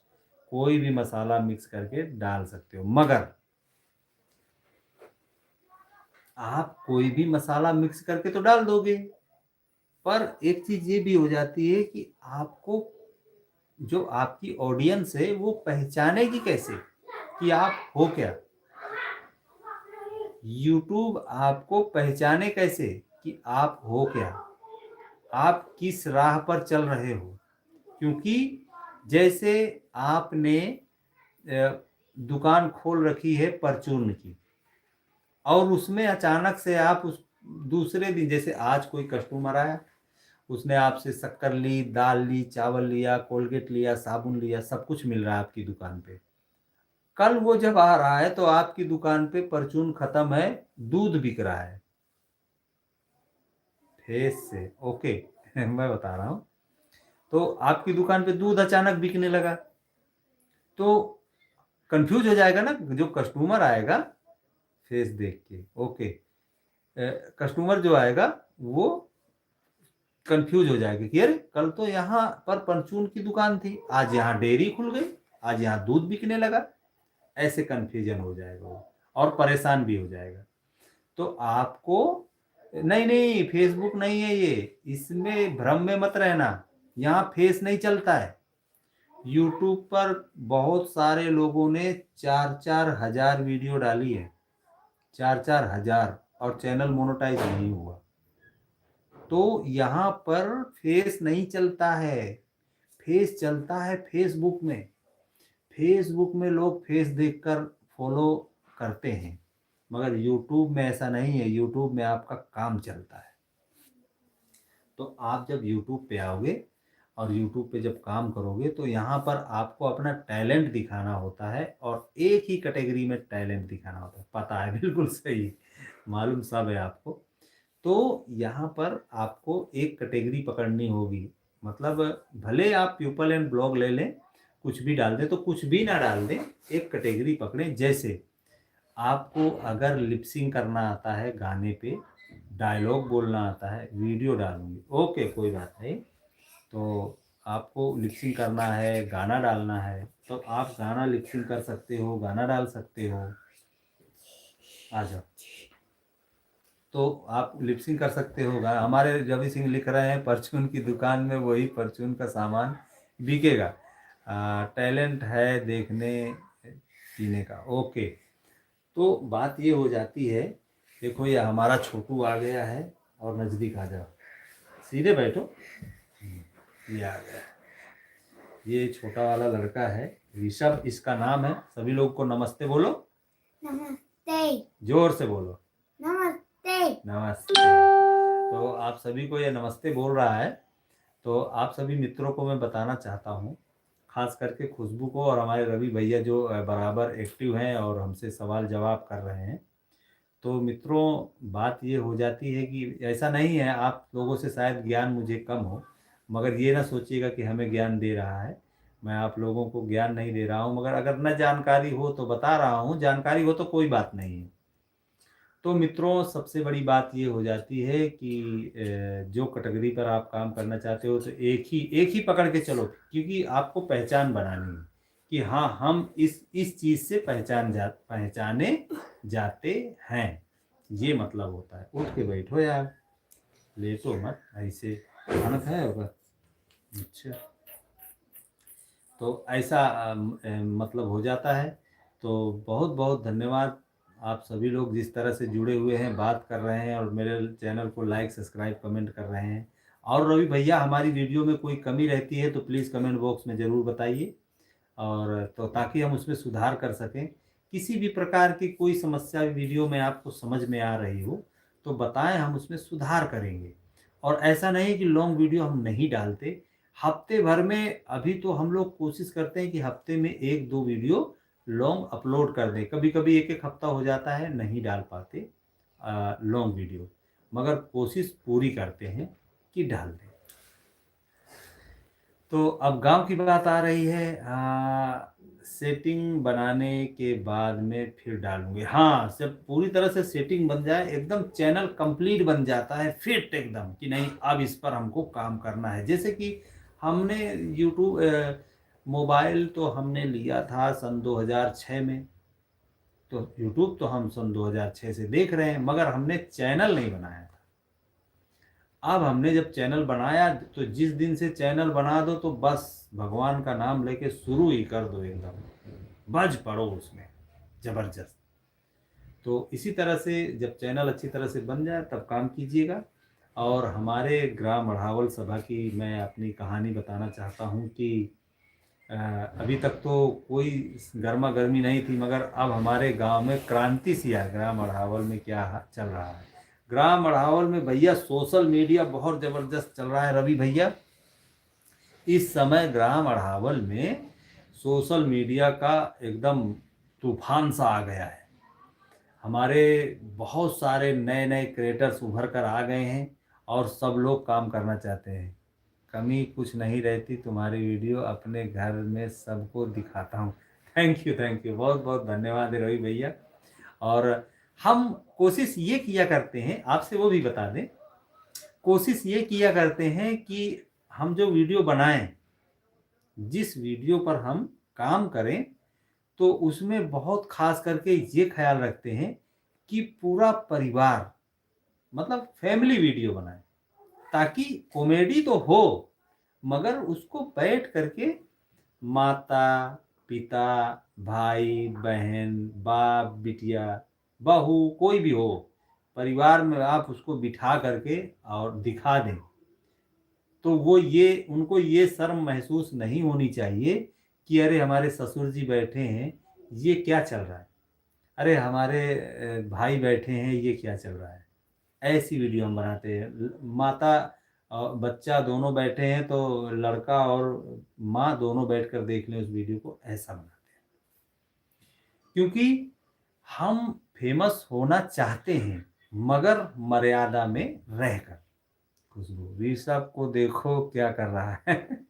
कोई भी मसाला मिक्स करके डाल सकते हो। मगर आप कोई भी मसाला मिक्स करके तो डाल दोगे, पर एक चीज ये भी हो जाती है कि आपको जो आपकी ऑडियंस है वो पहचानेगी कैसे कि आप हो क्या। यूट्यूब आपको पहचाने कैसे कि आप हो क्या, आप किस राह पर चल रहे हो। क्योंकि जैसे आपने दुकान खोल रखी है परचून की, और उसमें अचानक से आप उस दूसरे दिन, जैसे आज कोई कस्टमर आया, उसने आपसे शक्कर ली, दाल ली, चावल लिया, कोलगेट लिया, साबुन लिया, सब कुछ मिल रहा है आपकी दुकान पे। कल वो जब आ रहा है तो आपकी दुकान पे परचून खत्म है, दूध बिक रहा है फेस से। ओके मैं बता रहा हूँ। तो आपकी दुकान पे दूध अचानक बिकने लगा, तो कंफ्यूज हो जाएगा ना जो कस्टमर आएगा फेस देख के। ओके, कस्टमर जो आएगा वो कंफ्यूज हो जाएगा कि अरे कल तो यहाँ पर परचून की दुकान थी, आज यहाँ डेयरी खुल गई, आज यहाँ दूध बिकने लगा। ऐसे कंफ्यूजन हो जाएगा वो, और परेशान भी हो जाएगा। तो आपको, नहीं नहीं फेसबुक नहीं है ये, इसमें भ्रम में मत रहना, यहाँ फेस नहीं चलता है। यूट्यूब पर बहुत सारे लोगों ने 4-4 हजार वीडियो डाली है, 4-4 हजार, और चैनल मोनेटाइज नहीं हुआ। तो यहाँ पर फेस नहीं चलता है, फेस चलता है फेसबुक में। फेसबुक में लोग फेस देखकर फॉलो करते हैं, मगर यूट्यूब में ऐसा नहीं है। यूट्यूब में आपका काम चलता है। तो आप जब यूट्यूब पे आओगे और यूट्यूब पे जब काम करोगे तो यहाँ पर आपको अपना टैलेंट दिखाना होता है, और एक ही कैटेगरी में टैलेंट दिखाना होता है। पता है, बिल्कुल सही, मालूम सब है आपको। तो यहाँ पर आपको एक कैटेगरी पकड़नी होगी। मतलब भले आप प्यूपल एंड ब्लॉग ले लें, कुछ भी डाल दें, तो कुछ भी ना डाल दें, एक कैटेगरी पकड़ें। जैसे आपको अगर लिपसिंग करना आता है, गाने पे डायलॉग बोलना आता है, वीडियो डालूंगी, ओके कोई बात नहीं। तो आपको लिपसिंग करना है, गाना डालना है, तो आप गाना लिपसिंग कर सकते हो, गाना डाल सकते हो। आ जाओ। तो आप लिपसिंग कर सकते हो। हमारे रवि सिंह लिख रहे हैं परचून की दुकान में वही परचून का सामान बिकेगा। टैलेंट है देखने पीने का। ओके, तो बात ये हो जाती है, देखो ये हमारा छोटू आ गया है, और नज़दीक आ जाओ, सीधे बैठो। ये आ गया, ये छोटा वाला लड़का है ऋषभ, इसका नाम है। सभी लोग को नमस्ते बोलो, नमस्ते, जोर से बोलो, नमस्ते नमस्ते। तो आप सभी को ये नमस्ते बोल रहा है। तो आप सभी मित्रों को मैं बताना चाहता हूँ, खास करके खुशबू को और हमारे रवि भैया जो बराबर एक्टिव हैं और हमसे सवाल जवाब कर रहे हैं। तो मित्रों, बात ये हो जाती है कि ऐसा नहीं है, आप लोगों से शायद ज्ञान मुझे कम हो, मगर ये ना सोचिएगा कि हमें ज्ञान दे रहा है। मैं आप लोगों को ज्ञान नहीं दे रहा हूँ, मगर अगर न जानकारी हो तो बता रहा हूँ, जानकारी हो तो कोई बात नहीं है। तो मित्रों, सबसे बड़ी बात ये हो जाती है कि जो कैटेगरी पर आप काम करना चाहते हो तो एक ही पकड़ के चलो, क्योंकि आपको पहचान बनानी है कि हाँ हम इस चीज़ से पहचाने जाते हैं। ये मतलब होता है। उठ के बैठो यार, लेटो मत ऐसे, खाना खाया होगा। अच्छा, तो ऐसा मतलब हो जाता है। तो बहुत बहुत धन्यवाद, आप सभी लोग जिस तरह से जुड़े हुए हैं, बात कर रहे हैं, और मेरे चैनल को लाइक सब्सक्राइब कमेंट कर रहे हैं। और रवि भैया, हमारी वीडियो में कोई कमी रहती है तो प्लीज़ कमेंट बॉक्स में ज़रूर बताइए, और तो ताकि हम उसमें सुधार कर सकें। किसी भी प्रकार की कोई समस्या वीडियो में आपको समझ में आ रही हो तो बताएं, हम उसमें सुधार करेंगे। और ऐसा नहीं कि लॉन्ग वीडियो हम नहीं डालते, हफ्ते भर में अभी तो हम लोग कोशिश करते हैं कि हफ्ते में 1-2 वीडियो लॉन्ग अपलोड कर दें। कभी कभी 1-1 हफ्ता हो जाता है, नहीं डाल पाते लॉन्ग वीडियो, मगर कोशिश पूरी करते हैं कि डाल दें। तो अब गांव की बात आ रही है। सेटिंग बनाने के बाद में फिर डालूंगे। हाँ, जब पूरी तरह से सेटिंग बन जाए, एकदम चैनल कंप्लीट बन जाता है, फिट एकदम कि नहीं अब इस पर हमको काम करना है। जैसे कि हमने यूट्यूब मोबाइल तो हमने लिया था सन 2006 में, तो यूट्यूब तो हम सन 2006 से देख रहे हैं, मगर हमने चैनल नहीं बनाया था। अब हमने जब चैनल बनाया तो जिस दिन से चैनल बना दो तो बस भगवान का नाम लेके शुरू ही कर दो, एकदम बज पड़ो उसमें जबरदस्त। तो इसी तरह से जब चैनल अच्छी तरह से बन जाए तब काम कीजिएगा। और हमारे ग्राम अढ़ावल सभा की मैं अपनी कहानी बताना चाहता हूँ कि अभी तक तो कोई गर्मा गर्मी नहीं थी, मगर अब हमारे गांव में क्रांति सी है। ग्राम अढ़ावल में क्या चल रहा है, ग्राम अढ़ावल में भैया सोशल मीडिया बहुत ज़बरदस्त चल रहा है रवि भैया। इस समय ग्राम अढ़ावल में सोशल मीडिया का एकदम तूफान सा आ गया है। हमारे बहुत सारे नए नए क्रिएटर्स उभर कर आ गए हैं और सब लोग काम करना चाहते हैं। कमी कुछ नहीं रहती, तुम्हारी वीडियो अपने घर में सबको दिखाता हूँ। थैंक यू, बहुत बहुत धन्यवाद रवि भैया। और हम कोशिश ये किया करते हैं, आपसे वो भी बता दें, कोशिश ये किया करते हैं कि हम जो वीडियो बनाएं, जिस वीडियो पर हम काम करें, तो उसमें बहुत खास करके ये ख्याल रखते हैं कि पूरा परिवार, मतलब फैमिली वीडियो बनाएं, ताकि कॉमेडी तो हो मगर उसको बैठ करके माता पिता भाई बहन बाप बिटिया बहू कोई भी हो, परिवार में आप उसको बिठा करके और दिखा दें, तो वो ये उनको ये शर्म महसूस नहीं होनी चाहिए कि अरे हमारे ससुर जी बैठे हैं, ये क्या चल रहा है, अरे हमारे भाई बैठे हैं, ये क्या चल रहा है। ऐसी वीडियो हम बनाते हैं। माता और बच्चा दोनों बैठे हैं तो लड़का और माँ दोनों बैठकर देख लें उस वीडियो को, ऐसा बनाते हैं। क्योंकि हम फेमस होना चाहते हैं मगर मर्यादा में रहकर। खुशबू ऋषभ को देखो क्या कर रहा है।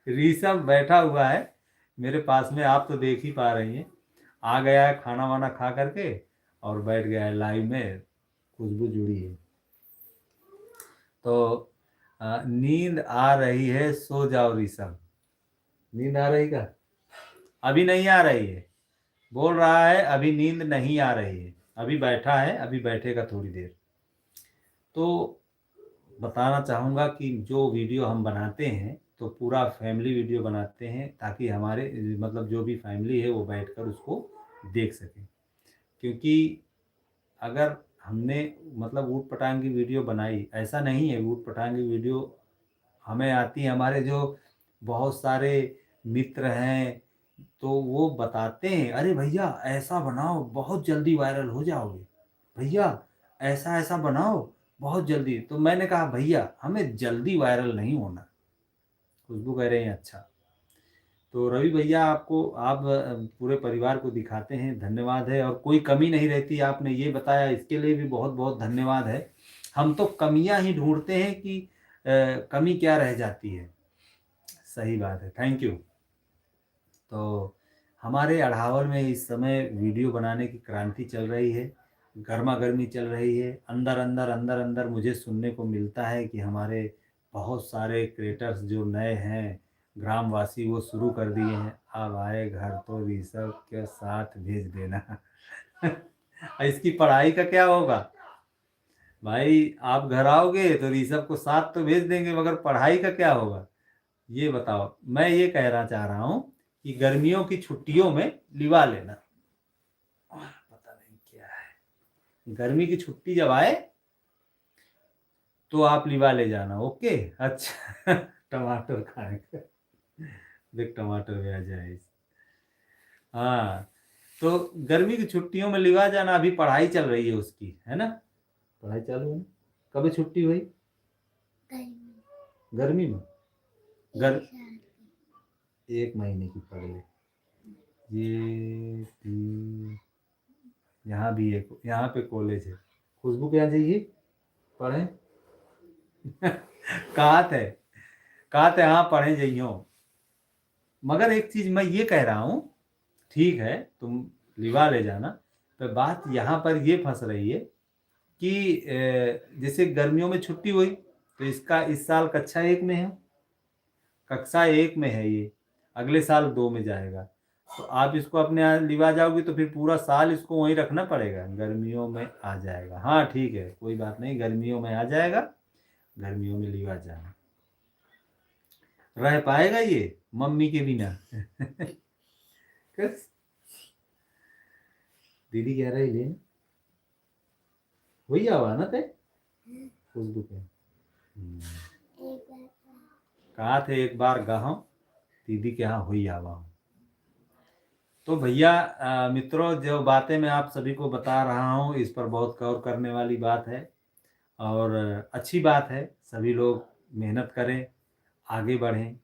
ऋषभ बैठा हुआ है मेरे पास में, आप तो देख ही पा रही हैं। आ गया है खाना वाना खा करके और बैठ गया है लाइव में। खुशबू जुड़ी है। तो नींद आ रही है, सो जाओ ऋषभ। नींद आ रही का? अभी नहीं आ रही है, बोल रहा है अभी नींद नहीं आ रही है, अभी बैठा है, अभी बैठेगा थोड़ी देर। तो बताना चाहूँगा कि जो वीडियो हम बनाते हैं तो पूरा फैमिली वीडियो बनाते हैं, ताकि हमारे मतलब जो भी फैमिली है वो बैठकर उसको देख सके। क्योंकि अगर हमने मतलब ऊट पटांग की वीडियो बनाई, ऐसा नहीं है ऊट पटांग की वीडियो हमें आती है, हमारे जो बहुत सारे मित्र हैं तो वो बताते हैं अरे भैया ऐसा बनाओ बहुत जल्दी वायरल हो जाओगे, भैया ऐसा ऐसा बनाओ बहुत जल्दी। तो मैंने कहा भैया हमें जल्दी वायरल नहीं होना। खुशबू कह रहे हैं अच्छा। तो रवि भैया आपको आप पूरे परिवार को दिखाते हैं, धन्यवाद है। और कोई कमी नहीं रहती, आपने ये बताया इसके लिए भी बहुत बहुत धन्यवाद है। हम तो कमियां ही ढूंढते हैं कि कमी क्या रह जाती है। सही बात है, थैंक यू। तो हमारे अढ़ावल में इस समय वीडियो बनाने की क्रांति चल रही है, गर्मा गर्मी चल रही है। अंदर अंदर अंदर अंदर मुझे सुनने को मिलता है कि हमारे बहुत सारे क्रिएटर्स जो नए हैं ग्रामवासी वो शुरू कर दिए हैं, अब आए घर तो ऋषभ के साथ भेज देना। इसकी पढ़ाई का क्या होगा भाई, आप घर आओगे तो ऋषभ को साथ तो भेज देंगे मगर पढ़ाई का क्या होगा ये बताओ। मैं ये कहना चाह रहा हूँ कि गर्मियों की छुट्टियों में लिवा लेना। पता नहीं क्या है, गर्मी की छुट्टी जब आए तो आप लिवा ले जाना, ओके। अच्छा। टमाटर खाएंगे, देख टमाटर भी आ जाए। हाँ, तो गर्मी की छुट्टियों में लिवा जाना, अभी पढ़ाई चल रही है उसकी, है ना? पढ़ाई चालू है ना? कब छुट्टी हुई? गर्मी में गर 1 महीने की पढ़ ले। ये भी यहाँ भी है, यहाँ पे कॉलेज है। खुशबू क्या चाहिए पढ़े? कहा थे हाँ पढ़े जाइयो। मगर एक चीज मैं ये कह रहा हूँ ठीक है, तुम लिवा ले जाना। तो बात यहाँ पर ये फंस रही है कि जैसे गर्मियों में छुट्टी हुई तो इसका इस साल कक्षा 1 में है, कक्षा 1 में है ये, अगले साल 2 में जाएगा। तो आप इसको अपने यहाँ लिवा जाओगी तो फिर पूरा साल इसको वहीं रखना पड़ेगा, गर्मियों में आ जाएगा। हाँ ठीक है, कोई बात नहीं, गर्मियों में आ जाएगा, गर्मियों में लिवा जाना। रह पाएगा ये मम्मी के बिना? कस दीदी कह रही ले वही आवा ना ते खुशबू के कहा थे एक बार गाँव दीदी के यहाँ हुई आवा हूँ। तो भैया मित्रों, जो बातें मैं आप सभी को बता रहा हूँ इस पर बहुत गौर करने वाली बात है और अच्छी बात है। सभी लोग मेहनत करें, आगे बढ़ें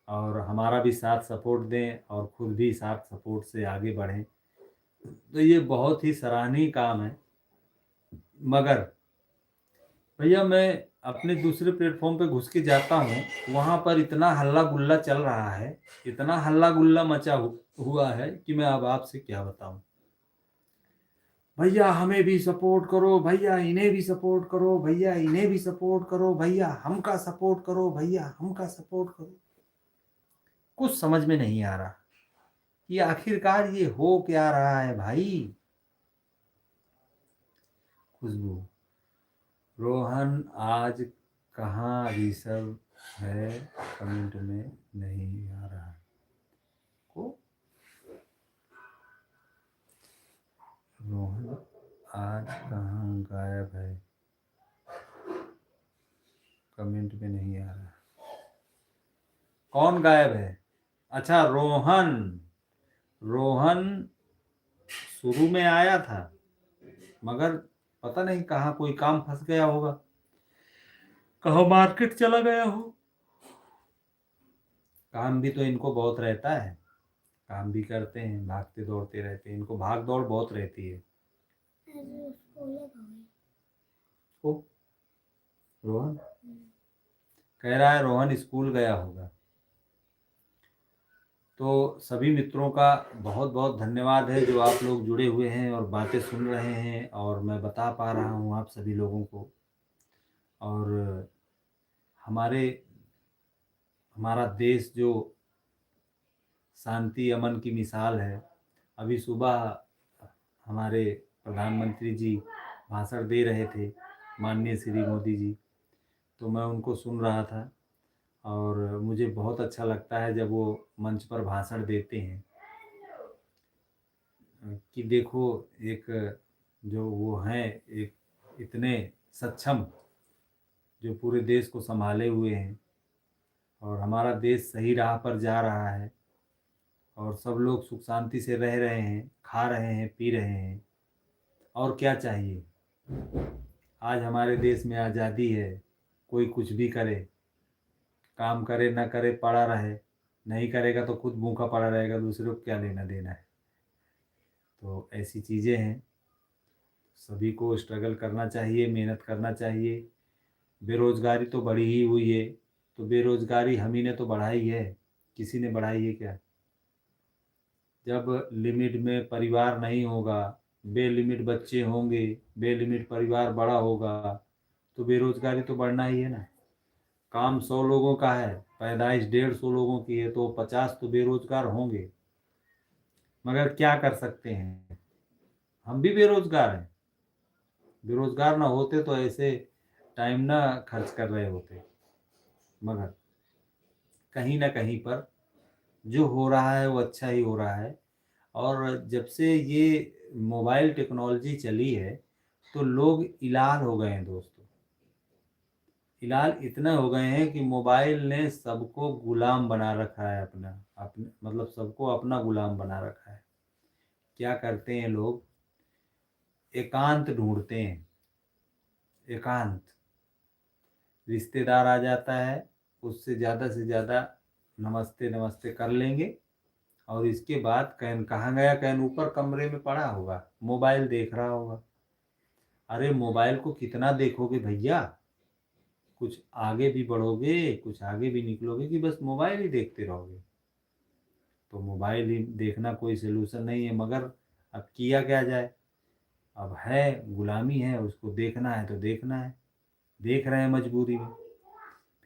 और हमारा भी साथ सपोर्ट दें और खुद भी साथ सपोर्ट से आगे बढ़ें। तो ये बहुत ही सराहनीय काम है। मगर भैया मैं अपने दूसरे प्लेटफॉर्म पे घुस के जाता हूँ, वहाँ पर इतना हल्ला गुल्ला चल रहा है, इतना हल्ला गुल्ला मचा हुआ है कि मैं अब आपसे क्या बताऊँ। भैया हमें भी सपोर्ट करो, भैया इन्हें भी सपोर्ट करो, भैया इन्हें भी सपोर्ट करो, भैया हमका सपोर्ट करो, भैया हमका सपोर्ट करो। कुछ समझ में नहीं आ रहा कि आखिरकार ये हो क्या रहा है भाई। खुशबू, रोहन आज कहाँ रिसर्व है, कमेंट में नहीं आ रहा को। रोहन आज कहाँ गायब है, कमेंट में नहीं आ रहा। कौन गायब है? अच्छा रोहन, रोहन शुरू में आया था मगर पता नहीं कहाँ कोई काम फंस गया होगा, कहाँ मार्केट चला गया हो। काम भी तो इनको बहुत रहता है, काम भी करते हैं, भागते दौड़ते रहते हैं, इनको भाग दौड़ बहुत रहती है। ओ रोहन कह रहा है रोहन स्कूल गया होगा। तो सभी मित्रों का बहुत बहुत धन्यवाद है जो आप लोग जुड़े हुए हैं और बातें सुन रहे हैं और मैं बता पा रहा हूँ आप सभी लोगों को। और हमारा देश जो शांति अमन की मिसाल है, अभी सुबह हमारे प्रधानमंत्री जी भाषण दे रहे थे, माननीय श्री मोदी जी, तो मैं उनको सुन रहा था और मुझे बहुत अच्छा लगता है जब वो मंच पर भाषण देते हैं कि देखो एक जो वो हैं एक इतने सक्षम जो पूरे देश को संभाले हुए हैं और हमारा देश सही राह पर जा रहा है और सब लोग सुख शांति से रह रहे हैं, खा रहे हैं, पी रहे हैं। और क्या चाहिए? आज हमारे देश में आज़ादी है, कोई कुछ भी करे, काम करे ना करे पड़ा रहे, नहीं करेगा तो खुद भूखा पड़ा रहेगा, दूसरों को क्या लेना देना है। तो ऐसी चीज़ें हैं, सभी को स्ट्रगल करना चाहिए, मेहनत करना चाहिए। बेरोज़गारी तो बढ़ी ही हुई है, तो बेरोज़गारी हम ही ने तो बढ़ाई है, किसी ने बढ़ाई है क्या? जब लिमिट में परिवार नहीं होगा, बेलिमिट बच्चे होंगे, बेलिमिट परिवार बड़ा होगा, तो बेरोज़गारी तो बढ़ना ही है ना। काम 100 लोगों का है, पैदाइश 150 लोगों की है, तो 50 तो बेरोज़गार होंगे। मगर क्या कर सकते हैं, हम भी बेरोज़गार हैं। बेरोज़गार ना होते तो ऐसे टाइम ना खर्च कर रहे होते। मगर कहीं ना कहीं पर जो हो रहा है वो अच्छा ही हो रहा है। और जब से ये मोबाइल टेक्नोलॉजी चली है तो लोग इलाल हो गए हैं दोस्तों। इलाल इतना हो गए हैं कि मोबाइल ने सबको गुलाम बना रखा है, अपने मतलब सबको अपना गुलाम बना रखा है। क्या करते हैं लोग? एकांत ढूंढते हैं, एकांत। रिश्तेदार आ जाता है, उससे ज़्यादा से ज़्यादा नमस्ते नमस्ते कर लेंगे और इसके बाद कैन कहाँ गया, कैन ऊपर कमरे में पड़ा होगा, मोबाइल देख रहा होगा। अरे मोबाइल को कितना देखोगे भैया? कुछ आगे भी बढ़ोगे, कुछ आगे भी निकलोगे कि बस मोबाइल ही देखते रहोगे? तो मोबाइल ही देखना कोई सलूशन नहीं है, मगर अब किया क्या जाए, अब है गुलामी है, उसको देखना है तो देखना है, देख रहे हैं मजबूरी में।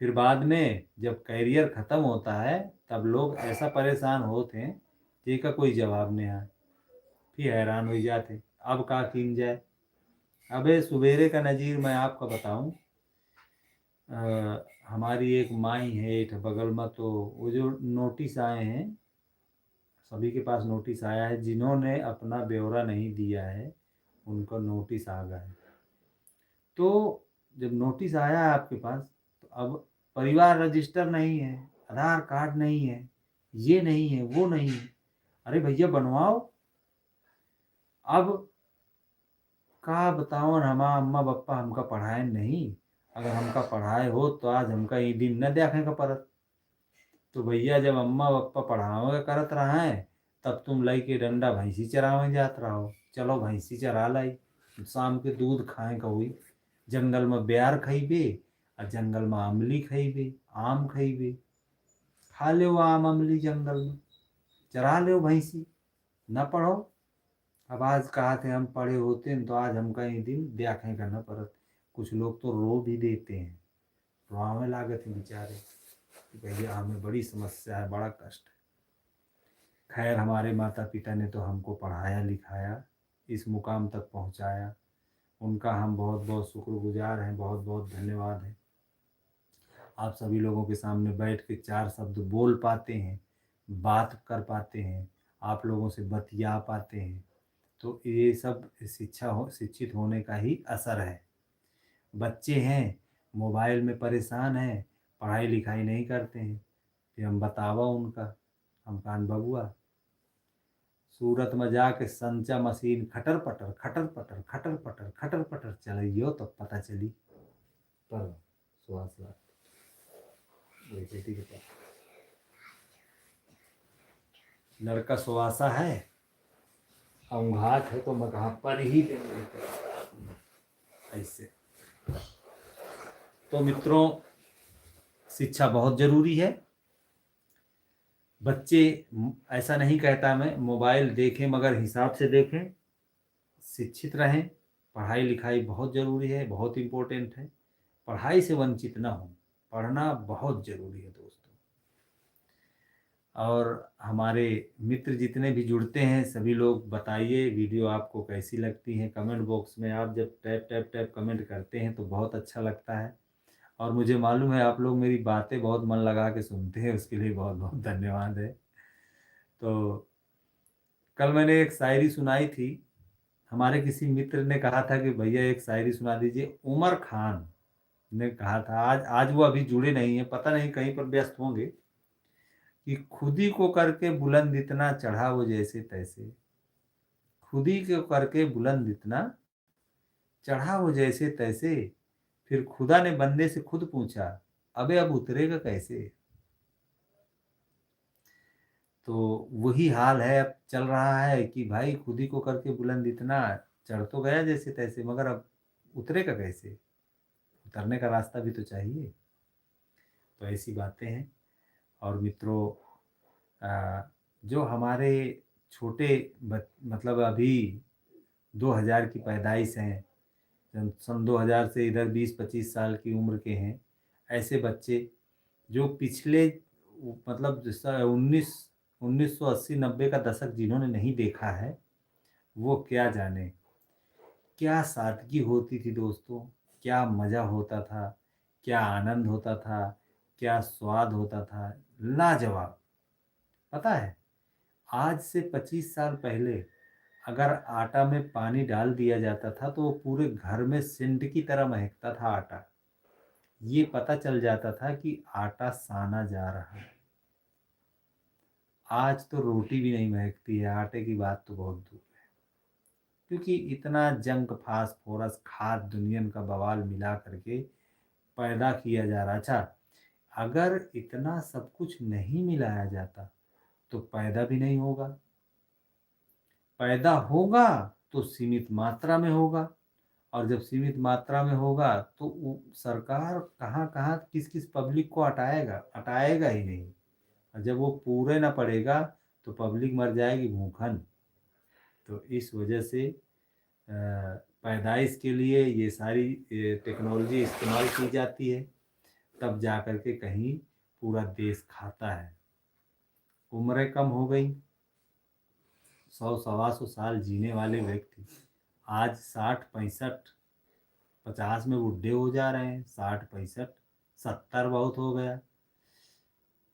फिर बाद में जब कैरियर ख़त्म होता है तब लोग ऐसा परेशान होते हैं जिसका कोई जवाब नहीं आए, फिर हैरान हो जाते अब का किन जाए। अबे सवेरे का नज़ीर मैं आपको बताऊं, हमारी एक माई है एक बगल में, तो वो जो नोटिस आए हैं, सभी के पास नोटिस आया है, जिन्होंने अपना ब्यौरा नहीं दिया है उनको नोटिस आ गया है। तो जब नोटिस आया है आपके पास, तो अब परिवार रजिस्टर नहीं है, आधार कार्ड नहीं है, ये नहीं है वो नहीं है, अरे भैया बनवाओ। अब का बताओ, हमारा अम्मा पप्पा हमका पढ़ाए नहीं, अगर हमका पढ़ाए हो तो आज हमका ये दिन न देखेगा परत। तो भैया जब अम्मा पप्पा पढ़ावे करत रहा है तब तुम लई के डंडा भैंसी चरावे जात रहो, चलो भैंसी चरा लाई, शाम के दूध खाए कहुई, जंगल में बेर खइबे और जंगल में अमली खइबे, आम खइबे, खा ले आम अमली जंगल में, चरा ले भैंसी, न पढ़ो। अब आज कहा थे हम पढ़े होते हैं तो आज हम कहीं दिन देखें करना पड़त। कुछ लोग तो रो भी देते हैं, रोआवे लागत है बेचारे कि भैया हमें बड़ी समस्या है, बड़ा कष्ट है। खैर हमारे माता पिता ने तो हमको पढ़ाया लिखाया, इस मुकाम तक पहुंचाया, उनका हम बहुत बहुत शुक्रगुजार हैं, बहुत बहुत धन्यवाद है। आप सभी लोगों के सामने बैठ के चार शब्द बोल पाते हैं, बात कर पाते हैं, आप लोगों से बतिया पाते हैं, तो ये सब शिक्षित होने का ही असर है। बच्चे हैं मोबाइल में परेशान हैं, पढ़ाई लिखाई नहीं करते हैं, फिर हम बतावा उनका, हम कान बबुआ सूरत में जाके संचा मशीन खटर पटर खटर पटर खटर पटर खटर पटर चलियो तो पता चली पर सुहास बेटी के पास लड़का सुहासा है, औंघात है तो मैं कहाँ पर ही देंगे ऐसे। तो मित्रों शिक्षा बहुत जरूरी है। बच्चे, ऐसा नहीं कहता मैं मोबाइल देखें मगर हिसाब से देखें, शिक्षित रहें, पढ़ाई लिखाई बहुत ज़रूरी है, बहुत इम्पोर्टेंट है, पढ़ाई से वंचित ना हो, पढ़ना बहुत ज़रूरी है दोस्तों। और हमारे मित्र जितने भी जुड़ते हैं सभी लोग बताइए वीडियो आपको कैसी लगती है, कमेंट बॉक्स में आप जब टैप टैप टैप कमेंट करते हैं तो बहुत अच्छा लगता है, और मुझे मालूम है आप लोग मेरी बातें बहुत मन लगा के सुनते हैं, उसके लिए बहुत बहुत धन्यवाद है। तो कल मैंने एक शायरी सुनाई थी, हमारे किसी मित्र ने कहा था कि भैया एक शायरी सुना दीजिए, उमर खान ने कहा था, आज वो अभी जुड़े नहीं है, पता नहीं कहीं पर व्यस्त होंगे, कि खुद ही को करके बुलंद इतना चढ़ा वो जैसे तैसे, खुद ही को करके बुलंद इतना चढ़ा वो जैसे तैसे, फिर खुदा ने बंदे से खुद पूछा अबे अब उतरेगा कैसे। तो वही हाल है, अब चल रहा है कि भाई खुद ही को करके बुलंद इतना चढ़ तो गया जैसे तैसे, मगर अब उतरेगा कैसे, उतरने का रास्ता भी तो चाहिए। तो ऐसी बातें हैं। और मित्रों जो हमारे छोटे मतलब अभी 2000 की पैदाइश हैं, जब सन 2000 से इधर 20-25 साल की उम्र के हैं, ऐसे बच्चे जो पिछले मतलब 1980-90 का दशक जिन्होंने नहीं देखा है वो क्या जाने, क्या सादगी होती थी दोस्तों, क्या मज़ा होता था, क्या आनंद होता था, क्या स्वाद होता था, लाजवाब। पता है आज से 25 साल पहले अगर आटा में पानी डाल दिया जाता था तो वो पूरे घर में सेंट की तरह महकता था आटा, ये पता चल जाता था कि आटा साना जा रहा है। आज तो रोटी भी नहीं महकती है, आटे की बात तो बहुत दूर है, क्योंकि इतना जंक फास्फोरस खाद दुनियन का बवाल मिला करके पैदा किया जा रहा। अच्छा अगर इतना सब कुछ नहीं मिलाया जाता तो पैदा भी नहीं होगा, पैदा होगा तो सीमित मात्रा में होगा, और जब सीमित मात्रा में होगा तो सरकार कहाँ कहाँ किस किस पब्लिक को हटाएगा, हटाएगा ही नहीं, और जब वो पूरे ना पड़ेगा तो पब्लिक मर जाएगी भूखन। तो इस वजह से पैदाइश के लिए ये सारी टेक्नोलॉजी इस्तेमाल की जाती है, तब जा कर के कहीं पूरा देश खाता है। उम्रें कम हो गई, 100-125 साल जीने वाले व्यक्ति आज 60-65 50 में बुढ़े हो जा रहे हैं। 60-65-70 बहुत हो गया,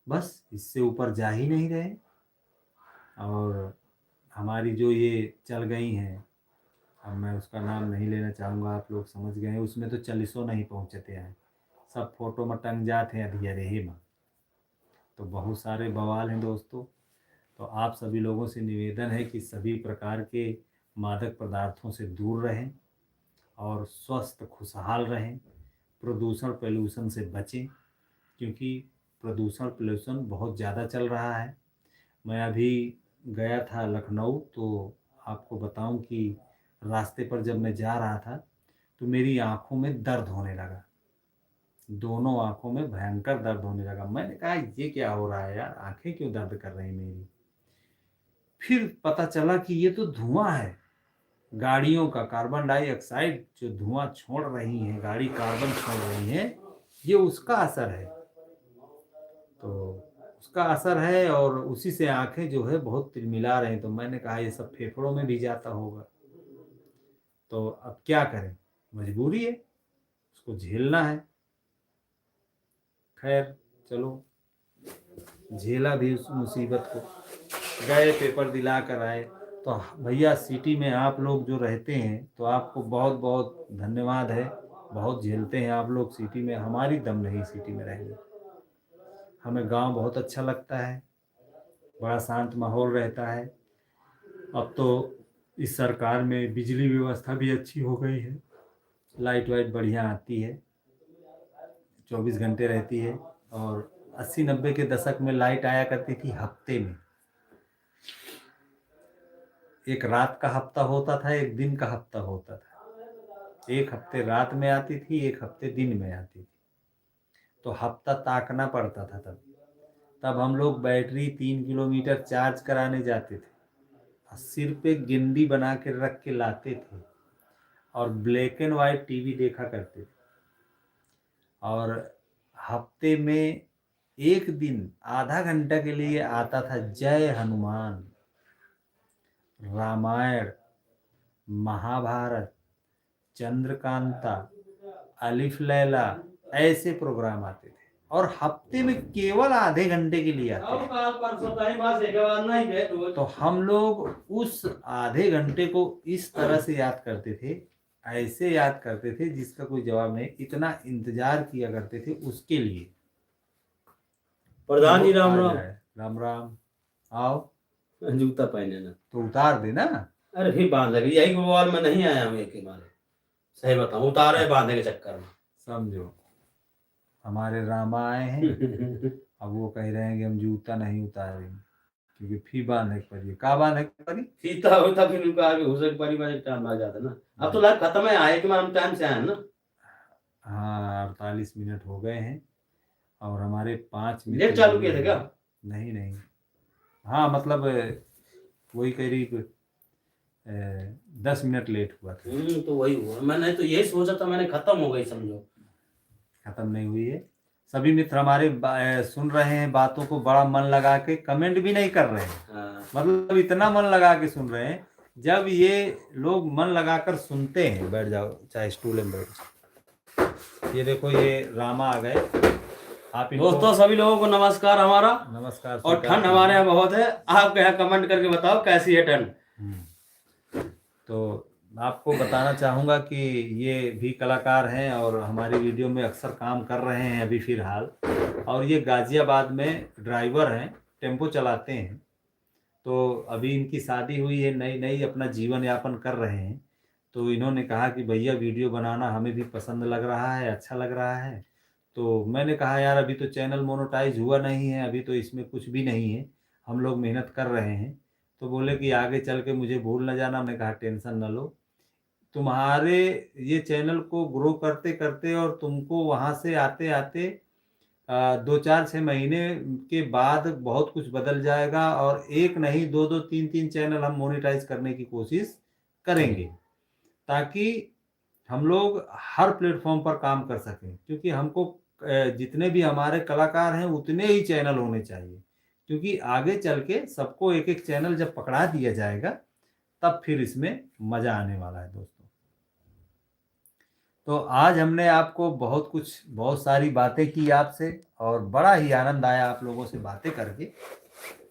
बस इससे ऊपर जा ही नहीं रहे। और हमारी जो ये चल गई हैं, अब मैं उसका नाम नहीं लेना चाहूँगा, आप लोग समझ गए हैं, उसमें तो 40 नहीं पहुँचते हैं, सब फोटो में टंग जाते हैं अधियरे ही में। तो बहुत सारे बवाल हैं दोस्तों। तो आप सभी लोगों से निवेदन है कि सभी प्रकार के मादक पदार्थों से दूर रहें और स्वस्थ खुशहाल रहें। प्रदूषण पोल्यूशन से बचें, क्योंकि प्रदूषण पोल्यूशन बहुत ज़्यादा चल रहा है। मैं अभी गया था लखनऊ, तो आपको बताऊं कि रास्ते पर जब मैं जा रहा था तो मेरी आँखों में दर्द होने लगा, दोनों आँखों में भयंकर दर्द होने लगा। मैंने कहा ये क्या हो रहा है यार, आँखें क्यों दर्द कर रही मेरी। फिर पता चला कि ये तो धुआं है गाड़ियों का, कार्बन डाइऑक्साइड जो धुआं छोड़ रही है गाड़ी, कार्बन छोड़ रही है, ये उसका असर है। तो उसका असर है और उसी से आंखें जो है बहुत तिलमिला रहे हैं। तो मैंने कहा ये सब फेफड़ों में भी जाता होगा, तो अब क्या करें, मजबूरी है, उसको झेलना है। खैर चलो, झेला भी उस मुसीबत को, गए पेपर दिला कर आए। तो भैया सिटी में आप लोग जो रहते हैं तो आपको बहुत बहुत धन्यवाद है, बहुत झेलते हैं आप लोग सिटी में, हमारी दम नहीं सिटी में रहने। हमें गांव बहुत अच्छा लगता है, बड़ा शांत माहौल रहता है। अब तो इस सरकार में बिजली व्यवस्था भी अच्छी हो गई है, लाइट वाइट बढ़िया आती है, 24 घंटे रहती है। और 80-90 के दशक में लाइट आया करती थी हफ्ते में, एक रात का हफ्ता होता था, एक दिन का हफ्ता होता था। एक हफ्ते रात में आती थी, एक हफ्ते दिन में आती थी, तो हफ्ता ताकना पड़ता था। तब हम लोग बैटरी 3 किलोमीटर चार्ज कराने जाते थे, सिर पे गिंडी बना के रख के लाते थे और ब्लैक एंड वाइट टीवी देखा करते थे। और हफ्ते में एक दिन आधा घंटा के लिए आता था जय हनुमान, रामायण, महाभारत, चंद्रकांता, अलिफ लैला, ऐसे प्रोग्राम आते थे और हफ्ते में केवल आधे घंटे के लिए आते थे। तो हम लोग उस आधे घंटे को इस तरह से याद करते थे, ऐसे याद करते थे जिसका कोई जवाब नहीं, इतना इंतजार किया करते थे उसके लिए। प्रधान जी राम राम। राम राम। आओ, जूता पहने ना तो उतार देना। अरे फिर बांध लगी, यही बवाल में नहीं आया हूँ एक बार, सही बताऊँ, उतारे बांधने के चक्कर में। समझो हमारे रामा आए हैं, अब वो कह रहे हैं कि हम जूता नहीं उतारेंगे, क्योंकि फी बांधने की पड़ी, का बांधने की पड़ी, फीता होता फिर उनका आगे घुसे की पड़ी, बजे टाइम लग जाता ना। अब तो लाइफ खत्म है, आए कि हम टाइम से आए ना। हाँ 48 मिनट हो गए हैं और हमारे 5 मिनट लेट चालू किए थे क्या? नहीं नहीं, हाँ मतलब वही करीब 10 मिनट लेट हुआ था। तो वही हुआ, मैंने तो यही सोचा था, मैंने खत्म हो गई समझो। खत्म नहीं हुई है। सभी मित्र हमारे सुन रहे हैं बातों को, बड़ा मन लगा के, कमेंट भी नहीं कर रहे हैं। हाँ। मतलब इतना मन लगा के सुन रहे हैं। जब ये लोग मन लगाकर सुनते हैं, बैठ जाओ चाहे स्टूल में बैठ। ये देखो ये रामा आ गए। आप दोस्तों सभी लोगों को नमस्कार हमारा। नमस्कार। और ठंड हमारे यहाँ बहुत है, आप यहाँ कमेंट करके बताओ कैसी है ठंड। तो आपको बताना चाहूँगा कि ये भी कलाकार हैं और हमारी वीडियो में अक्सर काम कर रहे हैं अभी फ़िलहाल। और ये गाज़ियाबाद में ड्राइवर हैं, टेम्पो चलाते हैं। तो अभी इनकी शादी हुई है, नई नई अपना जीवन यापन कर रहे हैं। तो इन्होंने कहा कि भैया वीडियो बनाना हमें भी पसंद लग रहा है, अच्छा लग रहा है। तो मैंने कहा यार अभी तो चैनल मोनेटाइज हुआ नहीं है, अभी तो इसमें कुछ भी नहीं है, हम लोग मेहनत कर रहे हैं। तो बोले कि आगे चल के मुझे भूल न जाना। मैंने कहा टेंशन न लो, तुम्हारे ये चैनल को ग्रो करते करते और तुमको वहाँ से आते आते 2-4-6 महीने के बाद बहुत कुछ बदल जाएगा और एक नहीं 2-2 3-3 चैनल हम मोनेटाइज करने की कोशिश करेंगे, ताकि हम लोग हर प्लेटफ़ॉर्म पर काम कर सकें। क्योंकि हमको जितने भी हमारे कलाकार हैं उतने ही चैनल होने चाहिए। क्योंकि आगे चल के सबको एक-एक चैनल जब पकड़ा दिया जाएगा, तब फिर इसमें मज़ा आने वाला है दोस्तों। तो आज हमने आपको बहुत सारी बातें की आपसे और बड़ा ही आनंद आया आप लोगों से बातें करके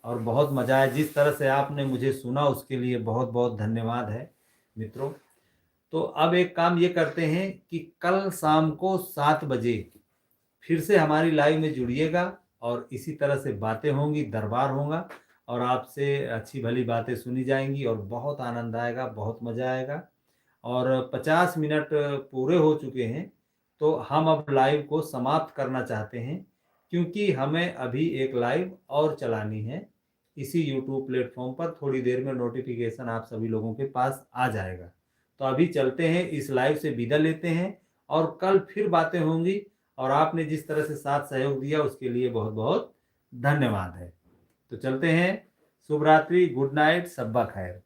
और बहुत मज़ा आया। जिस तरह से आपने मुझे सुना उसके लिए बहुत-बहुत धन्यवाद है मित्रों। तो अब एक काम ये करते हैं कि कल शाम को 7 बजे फिर से हमारी लाइव में जुड़िएगा और इसी तरह से बातें होंगी, दरबार होगा और आपसे अच्छी भली बातें सुनी जाएँगी और बहुत आनंद आएगा, बहुत मज़ा आएगा। और 50 मिनट पूरे हो चुके हैं, तो हम अब लाइव को समाप्त करना चाहते हैं, क्योंकि हमें अभी एक लाइव और चलानी है। इसी यूट्यूब प्लेटफ़ॉर्म पर थोड़ी देर में नोटिफ़िकेशन आप सभी लोगों के पास आ जाएगा। तो अभी चलते हैं, इस लाइव से विदा लेते हैं और कल फिर बातें होंगी और आपने जिस तरह से साथ सहयोग दिया उसके लिए बहुत-बहुत धन्यवाद है। तो चलते हैं, शुभ रात्रि, गुड नाइट, शब्बा खैर।